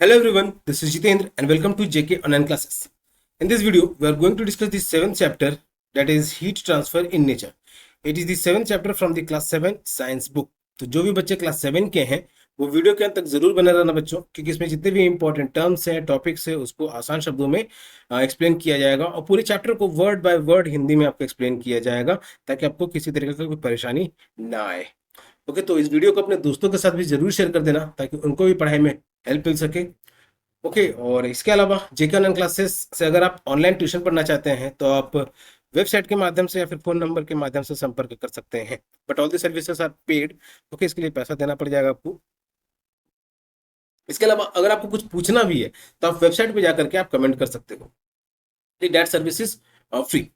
Hello everyone, this is Jitendra and welcome to JK Online Classes. In this video, we are going to discuss the seventh chapter, that is heat transfer in nature. It is the seventh chapter from the class 7 science book. तो जो भी बच्चे class 7 के हैं वो video के अंत तक जरूर बने रहना बच्चों, क्योंकि इसमें जितने भी इंपॉर्टेंट टर्म्स हैं, टॉपिक्स है, उसको आसान शब्दों में एक्सप्लेन किया जाएगा और पूरे चैप्टर को वर्ड बाय वर्ड हिंदी में आपको एक्सप्लेन किया जाएगा ताकि आपको किसी तरीके का कोई परेशानी ना आए। ओके, तो इस वीडियो को अपने दोस्तों के साथ भी जरूर शेयर कर देना ताकि उनको भी पढ़ाई में हेल्प मिल सके। ओके, और इसके अलावा जेके ऑनलाइन क्लासेस से अगर आप ऑनलाइन ट्यूशन पढ़ना चाहते हैं तो आप वेबसाइट के माध्यम से या फिर फोन नंबर के माध्यम से संपर्क कर सकते हैं, but all the services are paid. Okay, इसके लिए पैसा देना पड़ जाएगा आपको। इसके अलावा अगर आपको कुछ पूछना भी है तो आप वेबसाइट पे जाकर के आप कमेंट कर सकते हो। That service is free.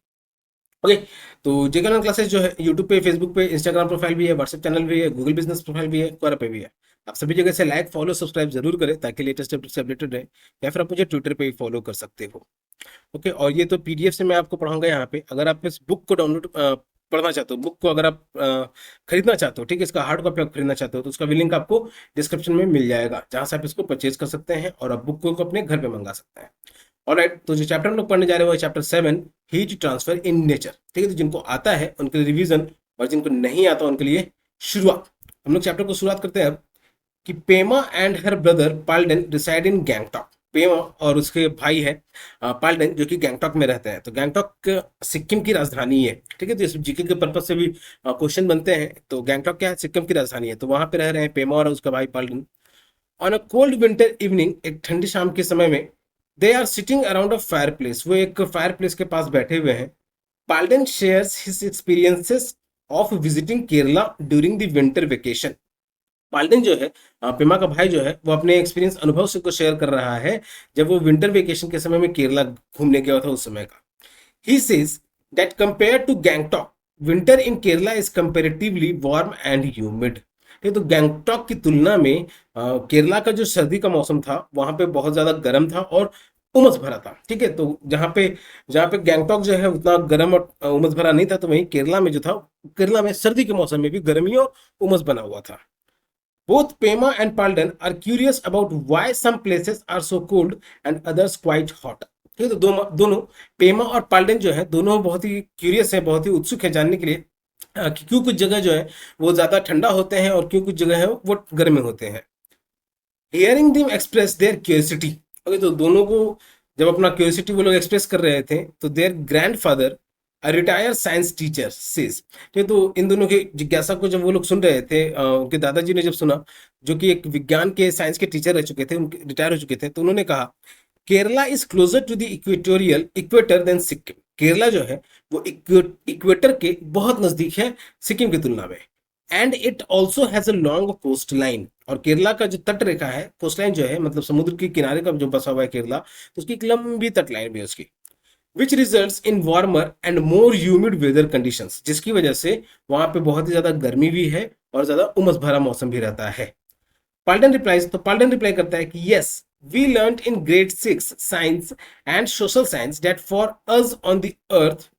Okay, तो जेके ऑनलाइन क्लासेस जो है यूट्यूब पे, फेसबुक पे, इंस्टाग्राम प्रोफाइल भी है, व्हाट्सएप चैनल भी है, गूगल बिजनेस प्रोफाइल भी है, क्वारा पे भी है। आप सभी जगह से लाइक, फॉलो, सब्सक्राइब जरूर करें ताकि लेटेस्ट अपडेट से अपडेटेड रहे, या फिर आप मुझे ट्विटर पे भी फॉलो कर सकते हो। ओके, और ये तो पीडीएफ से मैं आपको पढ़ाऊंगा यहाँ पे। अगर आप इस बुक को डाउनलोड पढ़ना चाहते हो, बुक को अगर आप खरीदना चाहते हो, ठीक है, इसका हार्ड कॉपी आप खरीदना चाहते हो तो उसका भी लिंक आपको डिस्क्रिप्शन में मिल जाएगा, जहां से आप इसको परचेज कर सकते हैं और आप बुक को अपने घर पे मंगा सकते हैं। ऑलराइट, तो जो चैप्टर हम लोग पढ़ने जा रहे हैं वो chapter 7 heat transfer in nature. ठीक है, तो जिनको आता है उनके लिए रिवीजन और जिनको नहीं आता उनके लिए शुरुआत। हम लोग चैप्टर को शुरुआत करते हैं अब कि Pema and her brother Paldan reside in Gangtok. Pema और उसके भाई है पाल्डन, जो कि गैंगटॉक में रहते हैं। तो गैंगटॉक सिक्किम की राजधानी है। ठीक है, तो इस जीके के पर्पज से भी क्वेश्चन बनते हैं। तो गैंगटॉक क्या है? सिक्किम की राजधानी है। तो वहां पे रह रहे हैं पेमा और उसका भाई Paldan. On a cold winter evening, एक ठंडी शाम के समय में, they are sitting around a fire place, वो एक फायर प्लेस के पास बैठे हुए हैं। Paldan shares his experiences of visiting Kerala during the winter vacation. Paldan जो है, पेमा का भाई जो है, वो अपने एक्सपीरियंस अनुभव से को शेयर कर रहा है जब वो विंटर वेकेशन के समय में केरला घूमने गया था उस समय का। He says that compare to Gangtok, winter in Kerala is comparatively warm and humid. ठीक, तो गैंगटॉक की तुलना में केरला का जो सर्दी का मौसम था वहां पे बहुत ज्यादा गर्म था और उमस भरा था। ठीक है, तो जहाँ पे गैंगटॉक जो है उतना गर्म और उमस भरा नहीं था, तो वहीं केरला में जो था, केरला में सर्दी के मौसम में भी गर्मी और उमस बना हुआ था। Both Pema and Palden are curious about why some places are so cold and others quite hot. ठीक है, तो दोनों पेमा और पाल्डन जो है, दोनों बहुत ही क्यूरियस है, बहुत ही उत्सुक है जानने के लिए कि क्यों कुछ जगह जो है वो ज्यादा ठंडा होते हैं और क्यों कुछ जगह है वो गर्म होते हैं। Hearing them express their curiosity. Okay, तो दोनों को जब अपना क्यूरियोसिटी वो लोग एक्सप्रेस कर रहे थे तो their grandfather, a retired science teacher, says. ठीक, तो इन दोनों की जिज्ञासा को जब वो लोग सुन रहे थे, उनके दादाजी ने जब सुना, जो कि एक विज्ञान के, साइंस के टीचर रह चुके थे, उनके रिटायर हो चुके थे, तो उन्होंने कहा Kerala is closer to the equatorial equator than Sikkim. Kerala जो है वो इक्वेटर के बहुत नजदीक है सिक्किम की तुलना में। And it also has a long coast line, और केरला का जो तट रेखा है, कोस्ट लाइन जो है मतलब समुद्र के किनारे का जो बसा हुआ है केरला, तो उसकी एक लंबी तट लाइन भी है उसकी। Which result in warmer and more humid weather conditions, जिसकी वजह से वहां पे बहुत ही ज्यादा गर्मी भी है और ज्यादा उमस भरा मौसम भी रहता है। पाल्डन रिप्लाइज, तो पाल्डन रिप्लाई करता है कि yes, we learn in grade 6 science and social science that for us on the earth.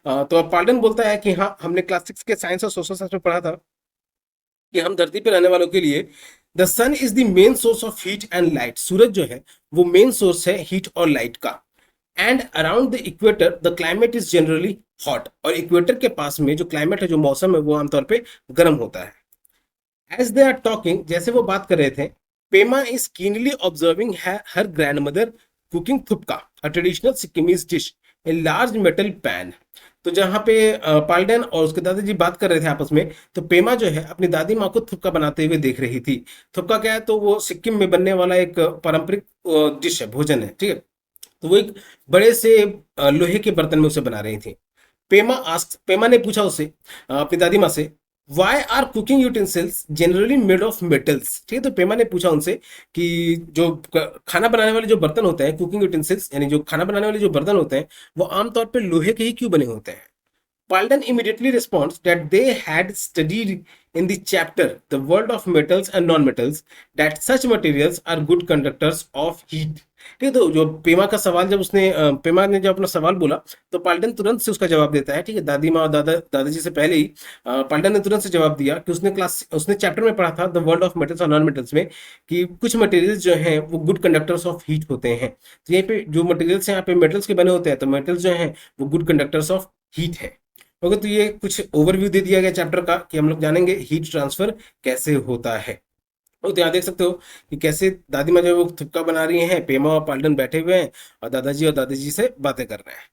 तो अब पाल्डन बोलता है कि हाँ, हमने क्लास 6 के साइंस और सोशल साइंस में पढ़ा था कि हम धरती पर रहने वालों के लिए the sun is the main source of heat and light. सूरज जो है वो मेन सोर्स है हीट और लाइट का। And around the equator the climate is generally hot, और इक्वेटर के पास में जो क्लाइमेट है, जो मौसम है, वो आमतौर पे गर्म होता है। एज दे आर टॉकिंग, जैसे वो बात कर रहे थे, Pema is keenly observing her grandmother cooking थुपका, a traditional Sikkimese dish, a large metal pan. तो जहाँ पे पाल्डन और उसके दादाजी बात कर रहे थे आपस में, तो पेमा जो है अपनी दादी माँ को थुपका बनाते हुए देख रही थी। थुपका क्या है? तो वो सिक्किम में बनने वाला एक पारंपरिक डिश है, भोजन है। ठीक है, तो वो एक बड़े से लोहे के बर्तन में उसे बना रही थी। पेमा ने पूछा उससे, अपनी दादी माँ से, why are cooking utensils generally made of metals. ठीक है, तो पेमा ने पूछा उनसे कि जो खाना बनाने वाले जो बर्तन होते हैं, कुकिंग यूटेंसिल्स यानी जो खाना बनाने वाले जो बर्तन होते हैं, वो आमतौर पर लोहे के ही क्यों बने होते हैं। Palden immediately responds that they had studied in the chapter The World of Metals and Non-Metals that such materials are good conductors of heat ठीक है। तो जो पेमा का सवाल जब उसने पेमा ने जब अपना सवाल बोला तो पाल्टन तुरंत से उसका जवाब देता है। ठीक है, दादी माँ और दादाजी से पहले ही पाल्टन ने तुरंत से जवाब दिया कि उसने चैप्टर में पढ़ा था द वर्ल्ड ऑफ मेटल्स और नॉन मेटल्स में कि कुछ मटेरियल्स जो हैं वो गुड कंडक्टर्स ऑफ हीट होते हैं। तो यहाँ पे जो मटेरियल्स यहाँ पे मेटल्स के बने होते हैं, तो मेटल्स जो हैं वो गुड कंडक्टर्स ऑफ हीट है। ओके, तो ये कुछ ओवरव्यू दे दिया गया चैप्टर का कि हम लोग जानेंगे हीट ट्रांसफर कैसे होता है। तो यहाँ देख सकते हो कि कैसे दादी माँ जो है वो थुपका बना रही हैं, पेमा और पाल्टन बैठे हुए हैं और दादाजी से बातें कर रहे हैं।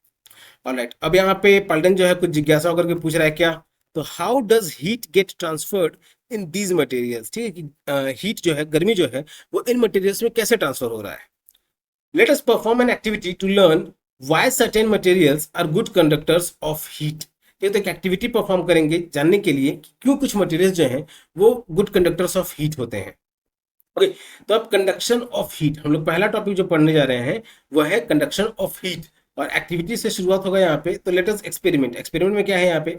ऑलराइट, अब यहाँ पे पाल्टन जो है कुछ जिज्ञासा होकर के पूछ रहा है क्या, तो how does heat get transferred in these materials. ठीक है कि हीट जो है, गर्मी जो है वो इन मटेरियल्स में कैसे ट्रांसफर हो रहा है। Let us perform an activity to learn why certain materials are good conductors of heat. ये तो एक एक्टिविटी परफॉर्म करेंगे जानने के लिए कि क्यों कुछ मटेरियल्स जो हैं वो गुड कंडक्टर्स ऑफ हीट होते हैं। ओके, तो अब कंडक्शन ऑफ हीट, हम लोग पहला टॉपिक जो पढ़ने जा रहे हैं वो है कंडक्शन ऑफ हीट, और एक्टिविटी से शुरुआत होगा यहाँ पे। तो लेट अस एक्सपेरिमेंट, एक्सपेरिमेंट में क्या है यहाँ पे,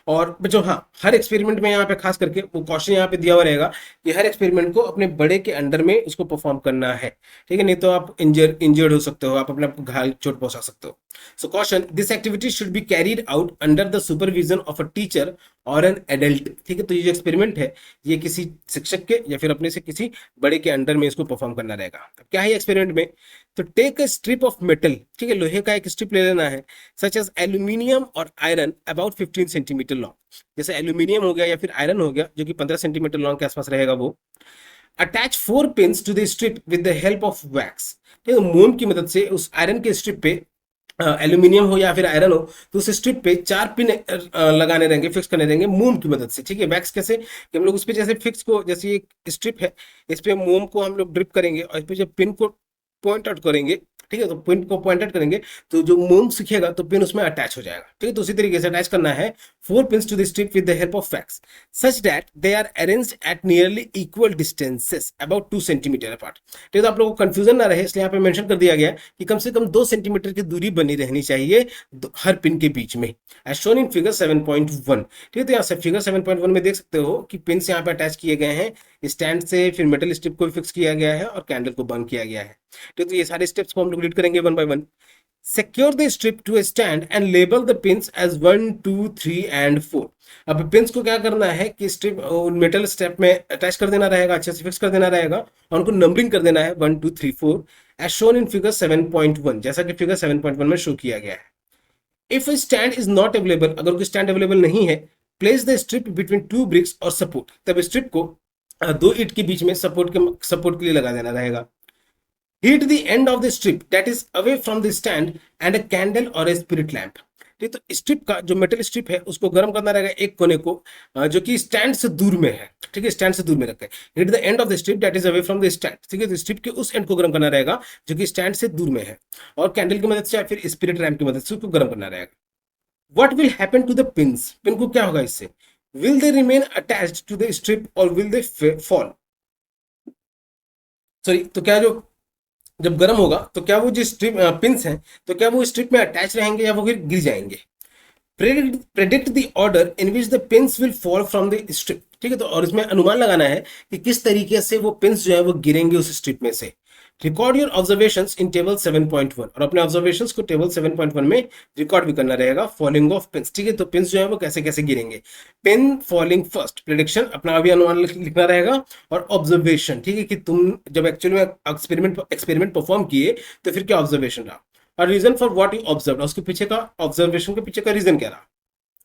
और बच्चों हाँ, हर एक्सपेरिमेंट में यहाँ पे खास करके वो क्वेश्चन यहाँ पे दिया हुआ रहेगा कि हर एक्सपेरिमेंट को अपने बड़े के अंडर में उसको परफॉर्म करना है। ठीक है, नहीं तो आप इंजर्ड हो सकते हो, आप अपने आप को घायल चोट पहुंचा सकते हो। So question, this activity should be carried out under the supervision of a teacher और एन एडल्ट। ठीक है, तो ये जो एक्सपेरिमेंट है ये किसी शिक्षक के या फिर अपने से किसी बड़े के अंडर में इसको परफॉर्म करना रहेगा। अब क्या है एक्सपेरिमेंट में, तो take a strip of metal, ठीक है, लोहे का एक स्ट्रिप ले लेना है, सच एज एल्यूमिनियम और आयरन अबाउट 15 सेंटीमीटर लॉन्ग। जैसे एल्यूमिनियम हो गया या फिर आयरन हो गया जो कि 15 सेंटीमीटर लॉन्ग के आसपास रहेगा वो। Attach 4 pins to the strip with the help of wax. ठीक है, मोम की मदद से उस आयरन के स्ट्रिप पे, एल्यूमिनियम हो या फिर आयरन हो, तो उस स्ट्रिप पे 4 पिन लगाने रहेंगे, फिक्स करने रहेंगे मोम की मदद से। ठीक है, वैक्स कैसे कि हम लोग उस पे जैसे फिक्स को, जैसे एक स्ट्रिप है इस पे मोम को हम लोग ड्रिप करेंगे और इस पे जब पिन को पॉइंट आउट करेंगे, ठीक है, तो पिन को पॉइंट आउट करेंगे तो जो मोम सीखेगा तो पिन उसमें अटैच हो जाएगा। ठीक है, तो उसी तरीके से अटैच करना है 4 pins to the strip with the help of wax such that they are arranged at nearly equal distances about 2 centimetre apart. ठीक है, तो आप लोगों को कंफ्यूजन ना रहे इसलिए यहाँ पे मेंशन कर दिया गया है कि कम से कम 2 सेंटीमीटर की दूरी बनी रहनी चाहिए हर पिन के बीच में, एज शोन इन फिगर 7.1। ठीक है, तो यहाँ से फिगर 7.1 में देख सकते हो कि पिन्स यहाँ पे अटैच किए गए हैं स्टैंड से, फिर मेटल स्ट्रिप को फिक्स किया गया है और कैंडल को बर्न किया गया है। ठीक है, तो ये सारे स्टेप्स को हम लोग रीड करेंगे one by one. Secure the strip to a stand and label the pins as 1, 2, 3 and 4। अब पिंस को क्या करना है कि स्ट्रिप मेटल स्ट्रिप में अटैच कर देना रहेगा, अच्छे से फिक्स कर देना रहेगा और उनको नंबरिंग कर देना है 1, 2, 3, 4 एज शोन इन फिगर 7.1, जैसा कि फिगर 7.1 में शो किया गया है। If stand is not available, अगर कोई स्टैंड अवेलेबल नहीं है, place the strip between 2 bricks और सपोर्ट, तब स्ट्रिप को 2 ईंट के बीच में सपोर्ट के लिए लगा देना रहेगा। Heat the end of the strip that is away from the stand and a candle or a spirit lamp। ठीक, तो स्ट्रिप का जो मेटल स्ट्रिप है उसको गर्म करना रहेगा एक कोने को जो कि स्टैंड से दूर में है। ठीक है, स्टैंड से दूर में रखें। Hit the end of the strip that is away from the stand. ठीक है, तो स्ट्रिप के उस एंड को गर्म करना रहेगा जो कि स्टैंड से दूर में है, और कैंडल की मदद से या फिर स्पिरिट लैम्प की मदद से उसको गर्म करना रहेगा। What will happen to the pins, pin को क्या होगा इससे, will they remain attached to the strip और विल दे फॉल। सॉरी, तो क्या जो जब गर्म होगा तो क्या वो जो स्ट्रिप पिंस हैं तो क्या वो स्ट्रिप में अटैच रहेंगे या वो फिर गिर जाएंगे। Predict the order in which the pins will fall from the strip. ठीक है, तो और इसमें अनुमान लगाना है कि किस तरीके से वो पिंस जो है वो गिरेंगे उस स्ट्रिप में से। Record your observations in table 7.1, और अपने ऑब्जर्वेशंस को टेबल 7.1 में रिकॉर्ड भी करना रहेगा। फॉलिंग ऑफ पिंस, ठीक है, तो पिंस जो है वो कैसे कैसे गिरेंगे। पिन फॉलिंग फर्स्ट, प्रेडिक्शन अपना अभी अनुमान लिखना रहेगा, और ऑब्जर्वेशन, ठीक है, कि तुम जब एक्चुअली में एक्सपेरिमेंट परफॉर्म किए तो फिर क्या ऑब्जर्वेशन रहा, और reason for what you observe, उसके पीछे का ऑब्जर्वेशन के पीछे का रीजन क्या रहा।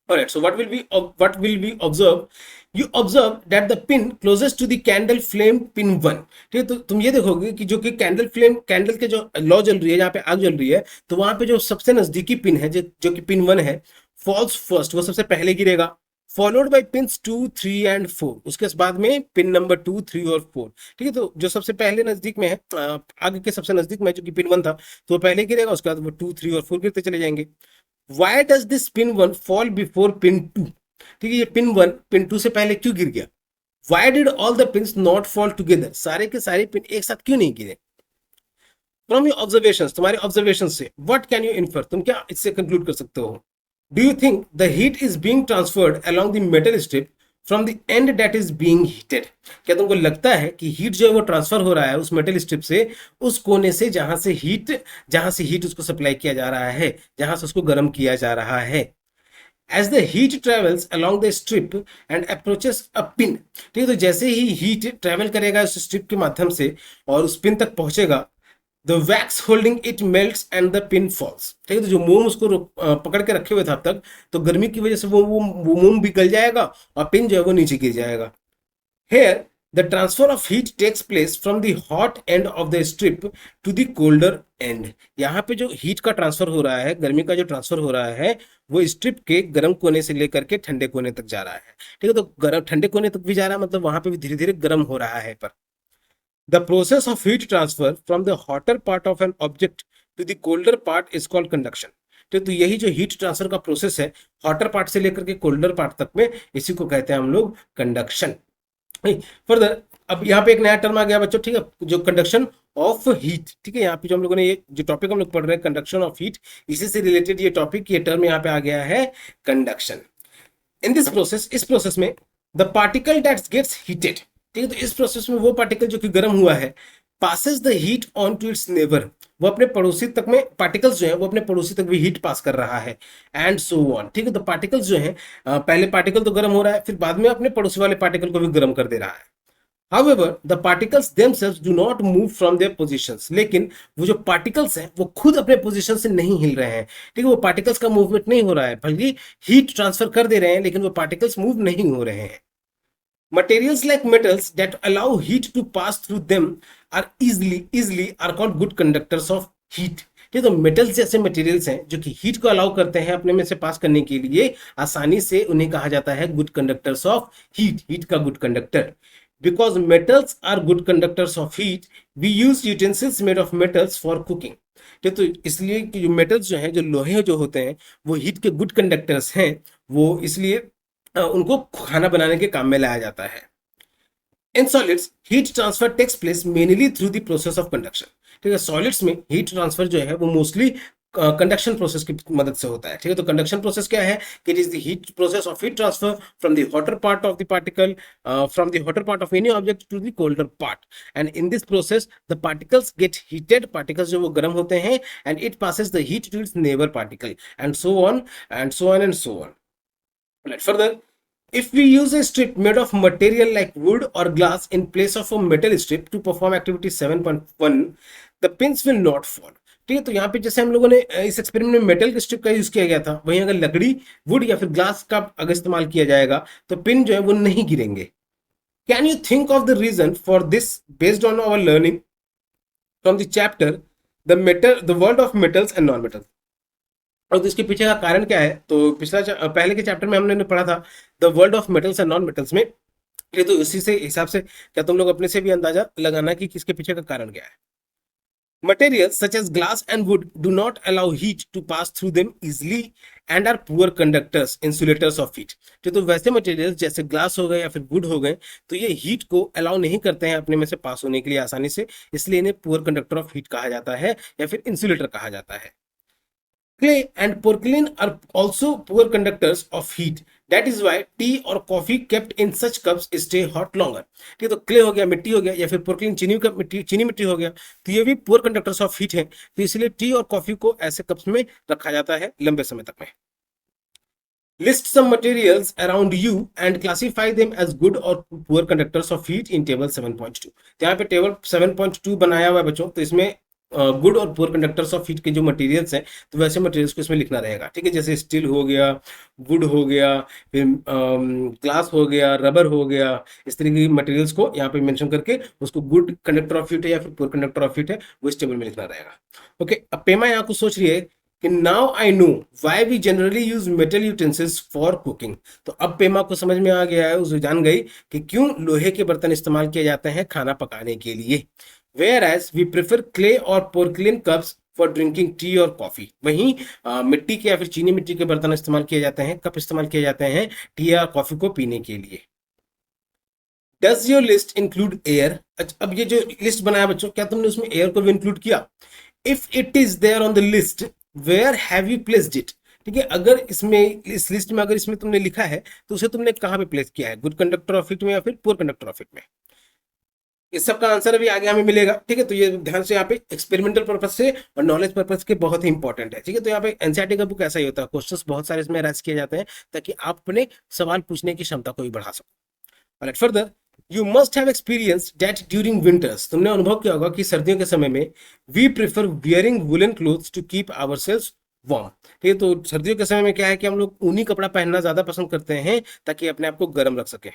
Alright, so what will we observe? You observe that the pin closest to the candle flame pin 1। ठीक है, तो तुम ये देखोगे कि जो कि कैंडल के जो लौ जल रही है, जहाँ पे आग जल रही है, तो वहां पे जो सबसे नजदीकी पिन है जो कि पिन 1 है, फॉल्स फर्स्ट, वो सबसे पहले गिरेगा, फॉलोड बाय पिन्स 2, 3 एंड 4। उसके बाद में पिन नंबर 2, 3 और 4। ठीक है, तो जो सबसे पहले नजदीक में है, आगे के सबसे नजदीक में जो कि पिन 1 था, तो वो पहले गिरेगा, उसके बाद वो 2, 3 और 4 गिरते चले जाएंगे। Why does this pin 1 fall before pin 2? ठीक है, ये पिन 1 पिन 2 से पहले क्यों गिर गया। Why did all the pins not fall together? सारे के सारे पिन एक साथ क्यों नहीं गिरे। From your observations, तुम्हारे observations से what can you infer, तुम क्या इससे conclude कर सकते हो। Do you think the heat is being transferred along the metal strip from the end that is being heated. क्या तुमको लगता है कि हीट जो है वो ट्रांसफर हो रहा है उस मेटल स्ट्रिप से उस कोने से जहां से हीट उसको सप्लाई किया जा रहा है, जहां से उसको गर्म किया जा रहा है। As the heat travels along the strip and approaches a pin, ठीक है, तो जैसे ही हीट ट्रेवल करेगा उस स्ट्रिप के माध्यम से और उस पिन तक पहुंचेगा, the wax holding it melts and the pin falls. ठीक है, तो जो मोम उसको पकड़ के रखे हुए था अब तक, तो गर्मी की वजह से वो मोम पिघल जाएगा और पिन जो है वो नीचे गिर जाएगा। Here, the transfer of heat takes place from the hot end of the strip to the colder end. यहाँ पे जो हीट का ट्रांसफर हो रहा है, गर्मी का जो ट्रांसफर हो रहा है, वो स्ट्रिप के गर्म कोने से लेकर के ठंडे कोने तक जा रहा है। ठीक है, तो गर्म ठंडे कोने तक भी जा रहा है, मतलब वहां पे भी धीरे धीरे गर्म हो रहा है। पर the process of heat transfer from the hotter part of an object to the colder part is called conduction. तो यही जो हीट ट्रांसफर का प्रोसेस है हॉटर पार्ट से लेकर के कोल्डर पार्ट तक में, इसी को कहते हैं हम लोग कंडक्शन। फर्दर अब यहाँ पे एक नया टर्म आ गया बच्चों, ठीक है, जो कंडक्शन ऑफ हीट। ठीक है, यहाँ पे जो हम लोगों ने ये जो टॉपिक हम लोग पढ़ रहे हैं कंडक्शन ऑफ हीट, इसी से रिलेटेड ये टॉपिक, ये टर्म यहाँ पे आ गया है कंडक्शन। इन दिस प्रोसेस, इस प्रोसेस में the particle that gets heated, ठीक है, तो इस प्रोसेस में वो पार्टिकल जो कि गर्म हुआ है, passes the heat on to its neighbour, वो अपने पड़ोसी तक में, पार्टिकल्स जो है वो अपने पड़ोसी तक भी हीट पास कर रहा है, एंड सो ऑन। ठीक है, तो पार्टिकल्स जो है, पहले पार्टिकल तो गर्म हो रहा है, फिर बाद में अपने पड़ोसी वाले पार्टिकल को भी गर्म कर दे रहा है। However, the particles themselves do not move from their positions. लेकिन वो जो पार्टिकल्स हैं वो खुद अपने पोजीशन से नहीं हिल रहे हैं। ठीक है, वो पार्टिकल्स का मूवमेंट नहीं हो रहा है, बल्कि हीट ट्रांसफर कर दे रहे हैं, लेकिन वो पार्टिकल्स मूव नहीं हो रहे हैं। Materials like metals that allow heat to pass through them are easily are called good conductors of heat. ठीक है, तो मेटल्स जैसे मटेरियल्स हैं जो कि हीट को अलाउ करते हैं अपने में से पास करने के लिए आसानी से, उन्हें कहा जाता है good conductors of heat, heat का good conductor. Because metals are good conductors of heat, we use utensils made of metals for cooking. तो इसलिए कि जो मेटल्स जो हैं, जो लोहे जो होते हैं, वो हीट के गुड कंडक्टर्स हैं, वो इसलिए उनको खाना बनाने के काम में लाया जाता है। In solids heat transfer takes place mainly through the process of conduction. ठीक है, सॉलिड्स में हीट ट्रांसफर जो है वो मोस्टली कंडक्शन प्रोसेस की मदद से होता है। ठीक है, तो कंडक्शन प्रोसेस क्या है कि it is the heat process of heat transfer from the hotter part of the particle, from the hotter part of any object to the colder part, and in this process the particles get heated, particles जो वो गर्म होते हैं, and it passes the heat to its neighbour particle, and so on and so on and so on. Right, further, if we use a strip made of material like wood or glass in place of a metal strip to perform activity 7.1, the pins will not fall. ठीक है, तो यहाँ पे जैसे हम लोगों ने इस एक्सपेरिमेंट में मेटल के स्ट्रिप का यूज किया गया था, वहीं अगर लकड़ी, वुड या फिर ग्लास का अगर इस्तेमाल किया जाएगा तो पिन जो है वो नहीं गिरेंगे। Can you think of the reason for this based on our learning from the chapter the world of metals and non metals. और तो इसके पीछे का कारण क्या है, तो पहले के चैप्टर में हमने पढ़ा था the world of metals and non metals में। तो इसी से हिसाब से क्या तुम लोग अपने से भी अंदाजा लगाना कि किसके पीछे का कारण क्या है। Materials such as glass and wood do not allow heat to pass through them easily and are poor conductors, insulators of heat. तो वैसे मटेरियल्स जैसे ग्लास हो गए या फिर वुड हो गए, तो ये हीट को अलाउ नहीं करते हैं अपने में से पास होने के लिए आसानी से, इसलिए इन्हें पुअर कंडक्टर ऑफ हीट कहा जाता है या फिर इंसुलेटर कहा जाता है। Clay and porcelain are also poor conductors of heat. That is why tea or coffee kept in such cups stay hot longer. ठीक है, तो क्ले हो गया, मिट्टी हो गया, या फिर पोर्कलिन चीनी मिट्टी हो गया, तो ये भी पुअर कंडक्टर्स ऑफ हीट है, तो इसलिए टी और कॉफी को ऐसे कप्स में रखा जाता है लंबे समय तक में। List some materials around you and classify them as good or poor conductors of heat in table 7.2. तो यहाँ पे टेबल 7.2 बनाया हुआ है बच्चों, तो इसमें गुड और पुअर कंडक्टर्स ऑफ हीट के जो मटेरियल्स हैं, तो वैसे मटेरियल्स को इसमें लिखना रहेगा। ठीक है, जैसे स्टील हो गया, वुड हो गया, फिर ग्लास हो गया, रबर हो गया, इस तरह की मटेरियल्स को यहाँ पे मेंशन करके उसको गुड कंडक्टर ऑफ हीट है या फिर पुअर कंडक्टर ऑफ हीट है वो इस टेबल में लिखना रहेगा। ओके, अब पेमा यहाँ को सोच रही है कि now I know why we generally use metal utensils for cooking. तो अब पेमा को समझ में आ गया है, उसे जान गई कि क्यों लोहे के बर्तन इस्तेमाल किए जाते हैं खाना पकाने के लिए। Whereas we prefer clay or porcelain cups for drinking tea or coffee. वहीं मिट्टी के या फिर चीनी मिट्टी के बर्तन इस्तेमाल किए जाते हैं, कप इस्तेमाल किए जाते हैं टी या कॉफी को पीने के लिए। Does your list include air? अच्छा, अब ये जो लिस्ट बनाया बच्चों, क्या तुमने उसमें एयर को भी इंक्लूड किया? If it is there on the list, where have you placed it? ठीक है, अगर इसमें इस लिस्ट में अगर इसमें तुमने लिखा है तो उसे तुमने कहाँ पे प्लेस किया है, गुड कंडक्टर ऑफ हीट में या फिर पुअर कंडक्टर ऑफ हीट में? इस सब का आंसर अभी आगे हमें मिलेगा। ठीक है, तो ये ध्यान से यहाँ पे एक्सपेरिमेंटल पर्पज से और नॉलेज पर्पज के बहुत ही इंपॉर्टेंट है। ठीक है, तो यहाँ पे एनसीईआरटी का बुक ऐसा ही होता है, क्वेश्चंस बहुत सारे इसमें रैज किए जाते हैं ताकि आप अपने सवाल पूछने की क्षमता को भी बढ़ा सको। Right, further you must have experience that during winters, तुमने अनुभव किया होगा कि सर्दियों के समय में we prefer wearing woollen clothes to keep ourselves warm. ठीक है, तो सर्दियों के समय में क्या है कि हम लोग ऊनी कपड़ा पहनना ज्यादा पसंद करते हैं ताकि अपने आप को गर्म रख सके।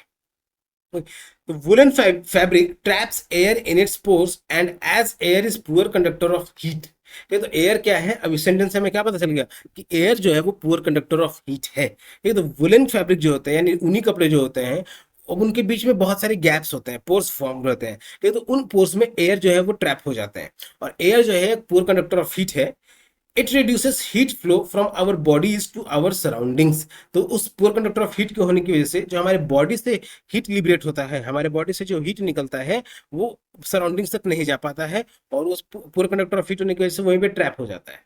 तो woolen fabric traps air in its pores and as air is poor conductor of heat। ठीक है, तो एयर क्या है, अब इस सेंटेंस से हमें क्या पता चल गया कि एयर जो है वो पुअर कंडक्टर ऑफ हीट है। ठीक है, तो वुलन फैब्रिक जो होते हैं यानी ऊनी कपड़े जो होते हैं, अब उनके बीच में बहुत सारे गैप्स होते हैं, पोर्स फॉर्म रहते हैं। ठीक है, तो उन पोर्स में एयर जो है वो ट्रैप हो जाते हैं और एयर जो है पुअर कंडक्टर ऑफ हीट है। It reduces heat flow from our bodies to our surroundings, तो उस पुअर कंडक्टर ऑफ हीट के होने की वजह से जो हमारे बॉडी से हीट लिबरेट होता है, हमारे बॉडी से जो हीट निकलता है वो सराउंडिंग्स तक नहीं जा पाता है और उस पुअर कंडक्टर ऑफ हीट होने की वजह से वहीं पे ट्रैप हो जाता है।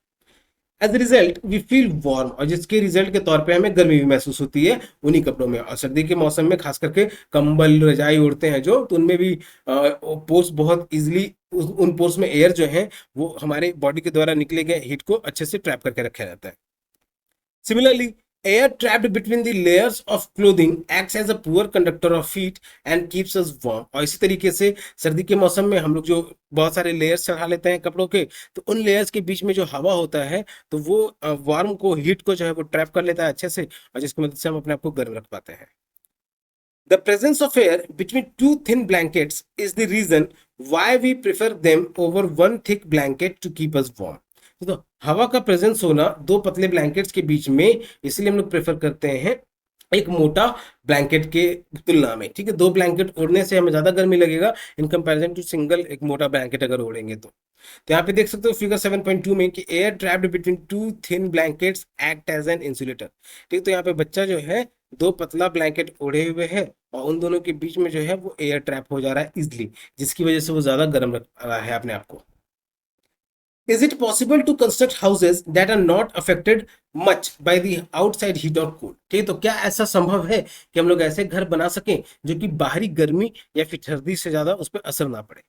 As result we feel warm, और जिसके रिजल्ट के तौर पे हमें गर्मी भी महसूस होती है उन्हीं कपड़ों में। और सर्दी के मौसम में खास करके कंबल रजाई ओढ़ते हैं जो, तो उनमें भी पोर्स बहुत इजीली उन पोर्स में एयर जो है वो हमारे बॉडी के द्वारा निकले गए हीट को अच्छे से ट्रैप करके रखा जाता है। Similarly, air trapped between the layers of clothing acts as a poor conductor of heat and keeps us warm। और इसी तरीके से सर्दी के मौसम में हम लोग जो बहुत सारे लेयर्स चढ़ा लेते हैं कपड़ों के, तो उन लेयर्स के बीच में जो हवा होता है तो वो वार्म को, हीट को जो है वो ट्रैप कर लेता है अच्छे से, और जिसकी मदद से हम अपने आप को गर्म रख पाते हैं। The presence of air between two thin blankets is the reason why we prefer them over one thick blanket to keep us warm। तो हवा का प्रेजेंस होना दो पतले ब्लैंकेट्स के बीच में, इसलिए हम लोग प्रेफर करते हैं एक मोटा ब्लैंकेट के तुलना में। ठीक है, दो ब्लैंकेट ओढ़ने से हमें ज्यादा गर्मी लगेगा इन कंपैरिजन टू सिंगल एक मोटा ब्लैंकेट अगर ओढ़ेंगे तो यहाँ पे देख सकते हो फिगर 7.2 में कि air trapped between two thin blankets act as an insulator. ठीक, तो यहाँ पे बच्चा जो है दो पतला ब्लैंकेट ओढ़े हुए है और उन दोनों के बीच में जो है वो एयर ट्रैप हो जा रहा है इजिली, जिसकी वजह से वो ज्यादा गर्म रख रहा है अपने आप को। Is it possible to construct houses that are not affected much by the outside heat or cold? ठीक है, तो क्या ऐसा संभव है कि हम लोग ऐसे घर बना सकें जो कि बाहरी गर्मी या फिर सर्दी से ज्यादा उस पर असर ना पड़े?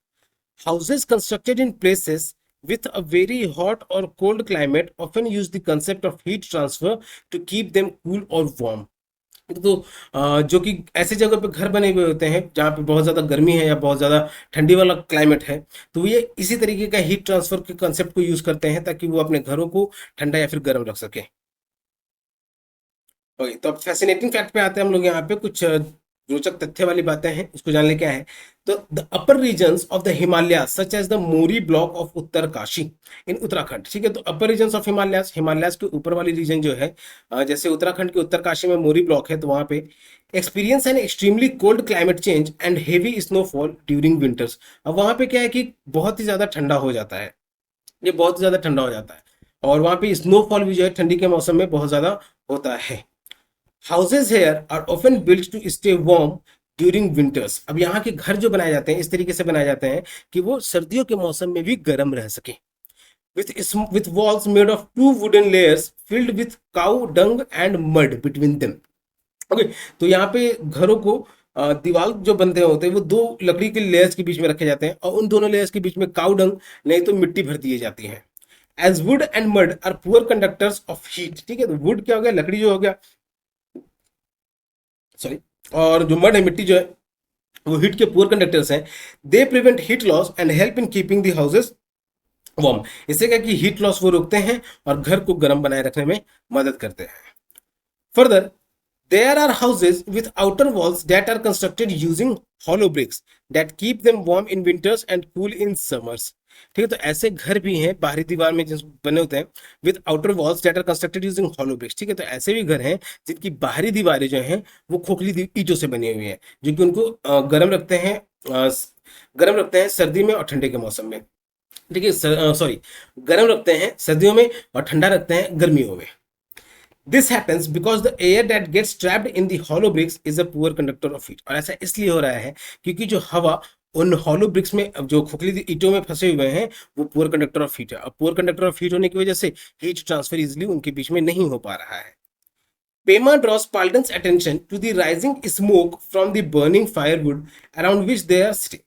Houses constructed in places with a very hot or cold climate often use the concept of heat transfer to keep them cool or warm। तो जो कि ऐसे जगह पे घर बने हुए होते हैं जहाँ पे बहुत ज़्यादा गर्मी है या बहुत ज़्यादा ठंडी वाला क्लाइमेट है, तो ये इसी तरीके का हीट ट्रांसफर के कंसेप्ट को यूज़ करते हैं ताकि वो अपने घरों को ठंडा या फिर गर्म रख सके। ओके, तो अब फैसिनेटिंग फैक्ट पे आते हैं हम लोग। यहाँ पे कुछ रोचक तथ्य वाली बातें हैं, इसको जान ले क्या है। तो the upper regions of the Himalaya such as the Mori block of Uttarkashi in Uttarakhand. ठीक है, तो upper regions of Himalayas, Himalayas के ऊपर वाली रीजन जो है, जैसे उत्तराखंड के उत्तरकाशी में मोरी ब्लॉक है, तो वहां पे experience an extremely cold climate change and heavy snowfall during winters. अब वहां पे क्या है कि बहुत ही ज्यादा ठंडा हो जाता है, ये बहुत ज्यादा ठंडा हो जाता है और वहां पे स्नोफॉल भी जो है ठंडी के मौसम में बहुत ज्यादा होता है। Houses here are often built to stay warm during winters. अब यहाँ के घर जो बनाए जाते हैं इस तरीके से बनाए जाते हैं कि वो सर्दियों के मौसम में भी गर्म रह सके। with walls made of two wooden layers filled with cow dung and mud between them। Okay, तो यहाँ पे घरों को दीवार जो बनते होते हैं वो दो लकड़ी के लेयर्स के बीच में रखे जाते हैं और उन दोनों लेयर्स के बीच में काउ डंग नहीं तो मिट्टी भर दी जाती है। As wood and mud are poor conductors of heat. ठीक है, तो वुड क्या हो गया, लकड़ी जो हो गया, सॉरी, और जो मड है, मिट्टी जो है, वो हीट के पुअर कंडक्टर्स हैं। They prevent heat loss and help in keeping the houses warm. इससे क्या कि हीट लॉस वो रोकते हैं और घर को गर्म बनाए रखने में मदद करते हैं। Further there are houses with outer walls that are constructed using hollow bricks that keep them warm in winters and cool in summers। ठीक है, तो ऐसे घर भी हैं बाहरी दीवार में जिस बने होते हैं with outer walls that are constructed using hollow bricks। ठीक है, तो ऐसे भी घर हैं जिनकी बाहरी दीवारें जो हैं वो खोखली ईंटों से बनी हुई हैं जो कि उनको गर्म रखते हैं, गर्म रखते हैं सर्दी में और ठंडे के मौसम में। ठीक है, सॉरी, गर्म रखते हैं सर्दियों में और ठंडा रखते हैं गर्मियों में। This happens because the air that gets trapped in the hollow bricks is a poor conductor of heat। और ऐसा इसलिए हो रहा है क्योंकि जो हवा उन हॉलो ब्रिक्स में जो खोखली ईंटों में फंसे हुए हैं वो पुअर कंडक्टर ऑफ हीट है। अब पुअर कंडक्टर ऑफ हीट होने की वजह से हीट ट्रांसफर इजिली उनके बीच में नहीं हो पा रहा है। Pema draws Palden's attention to the rising smoke from the burning firewood around which they are sitting.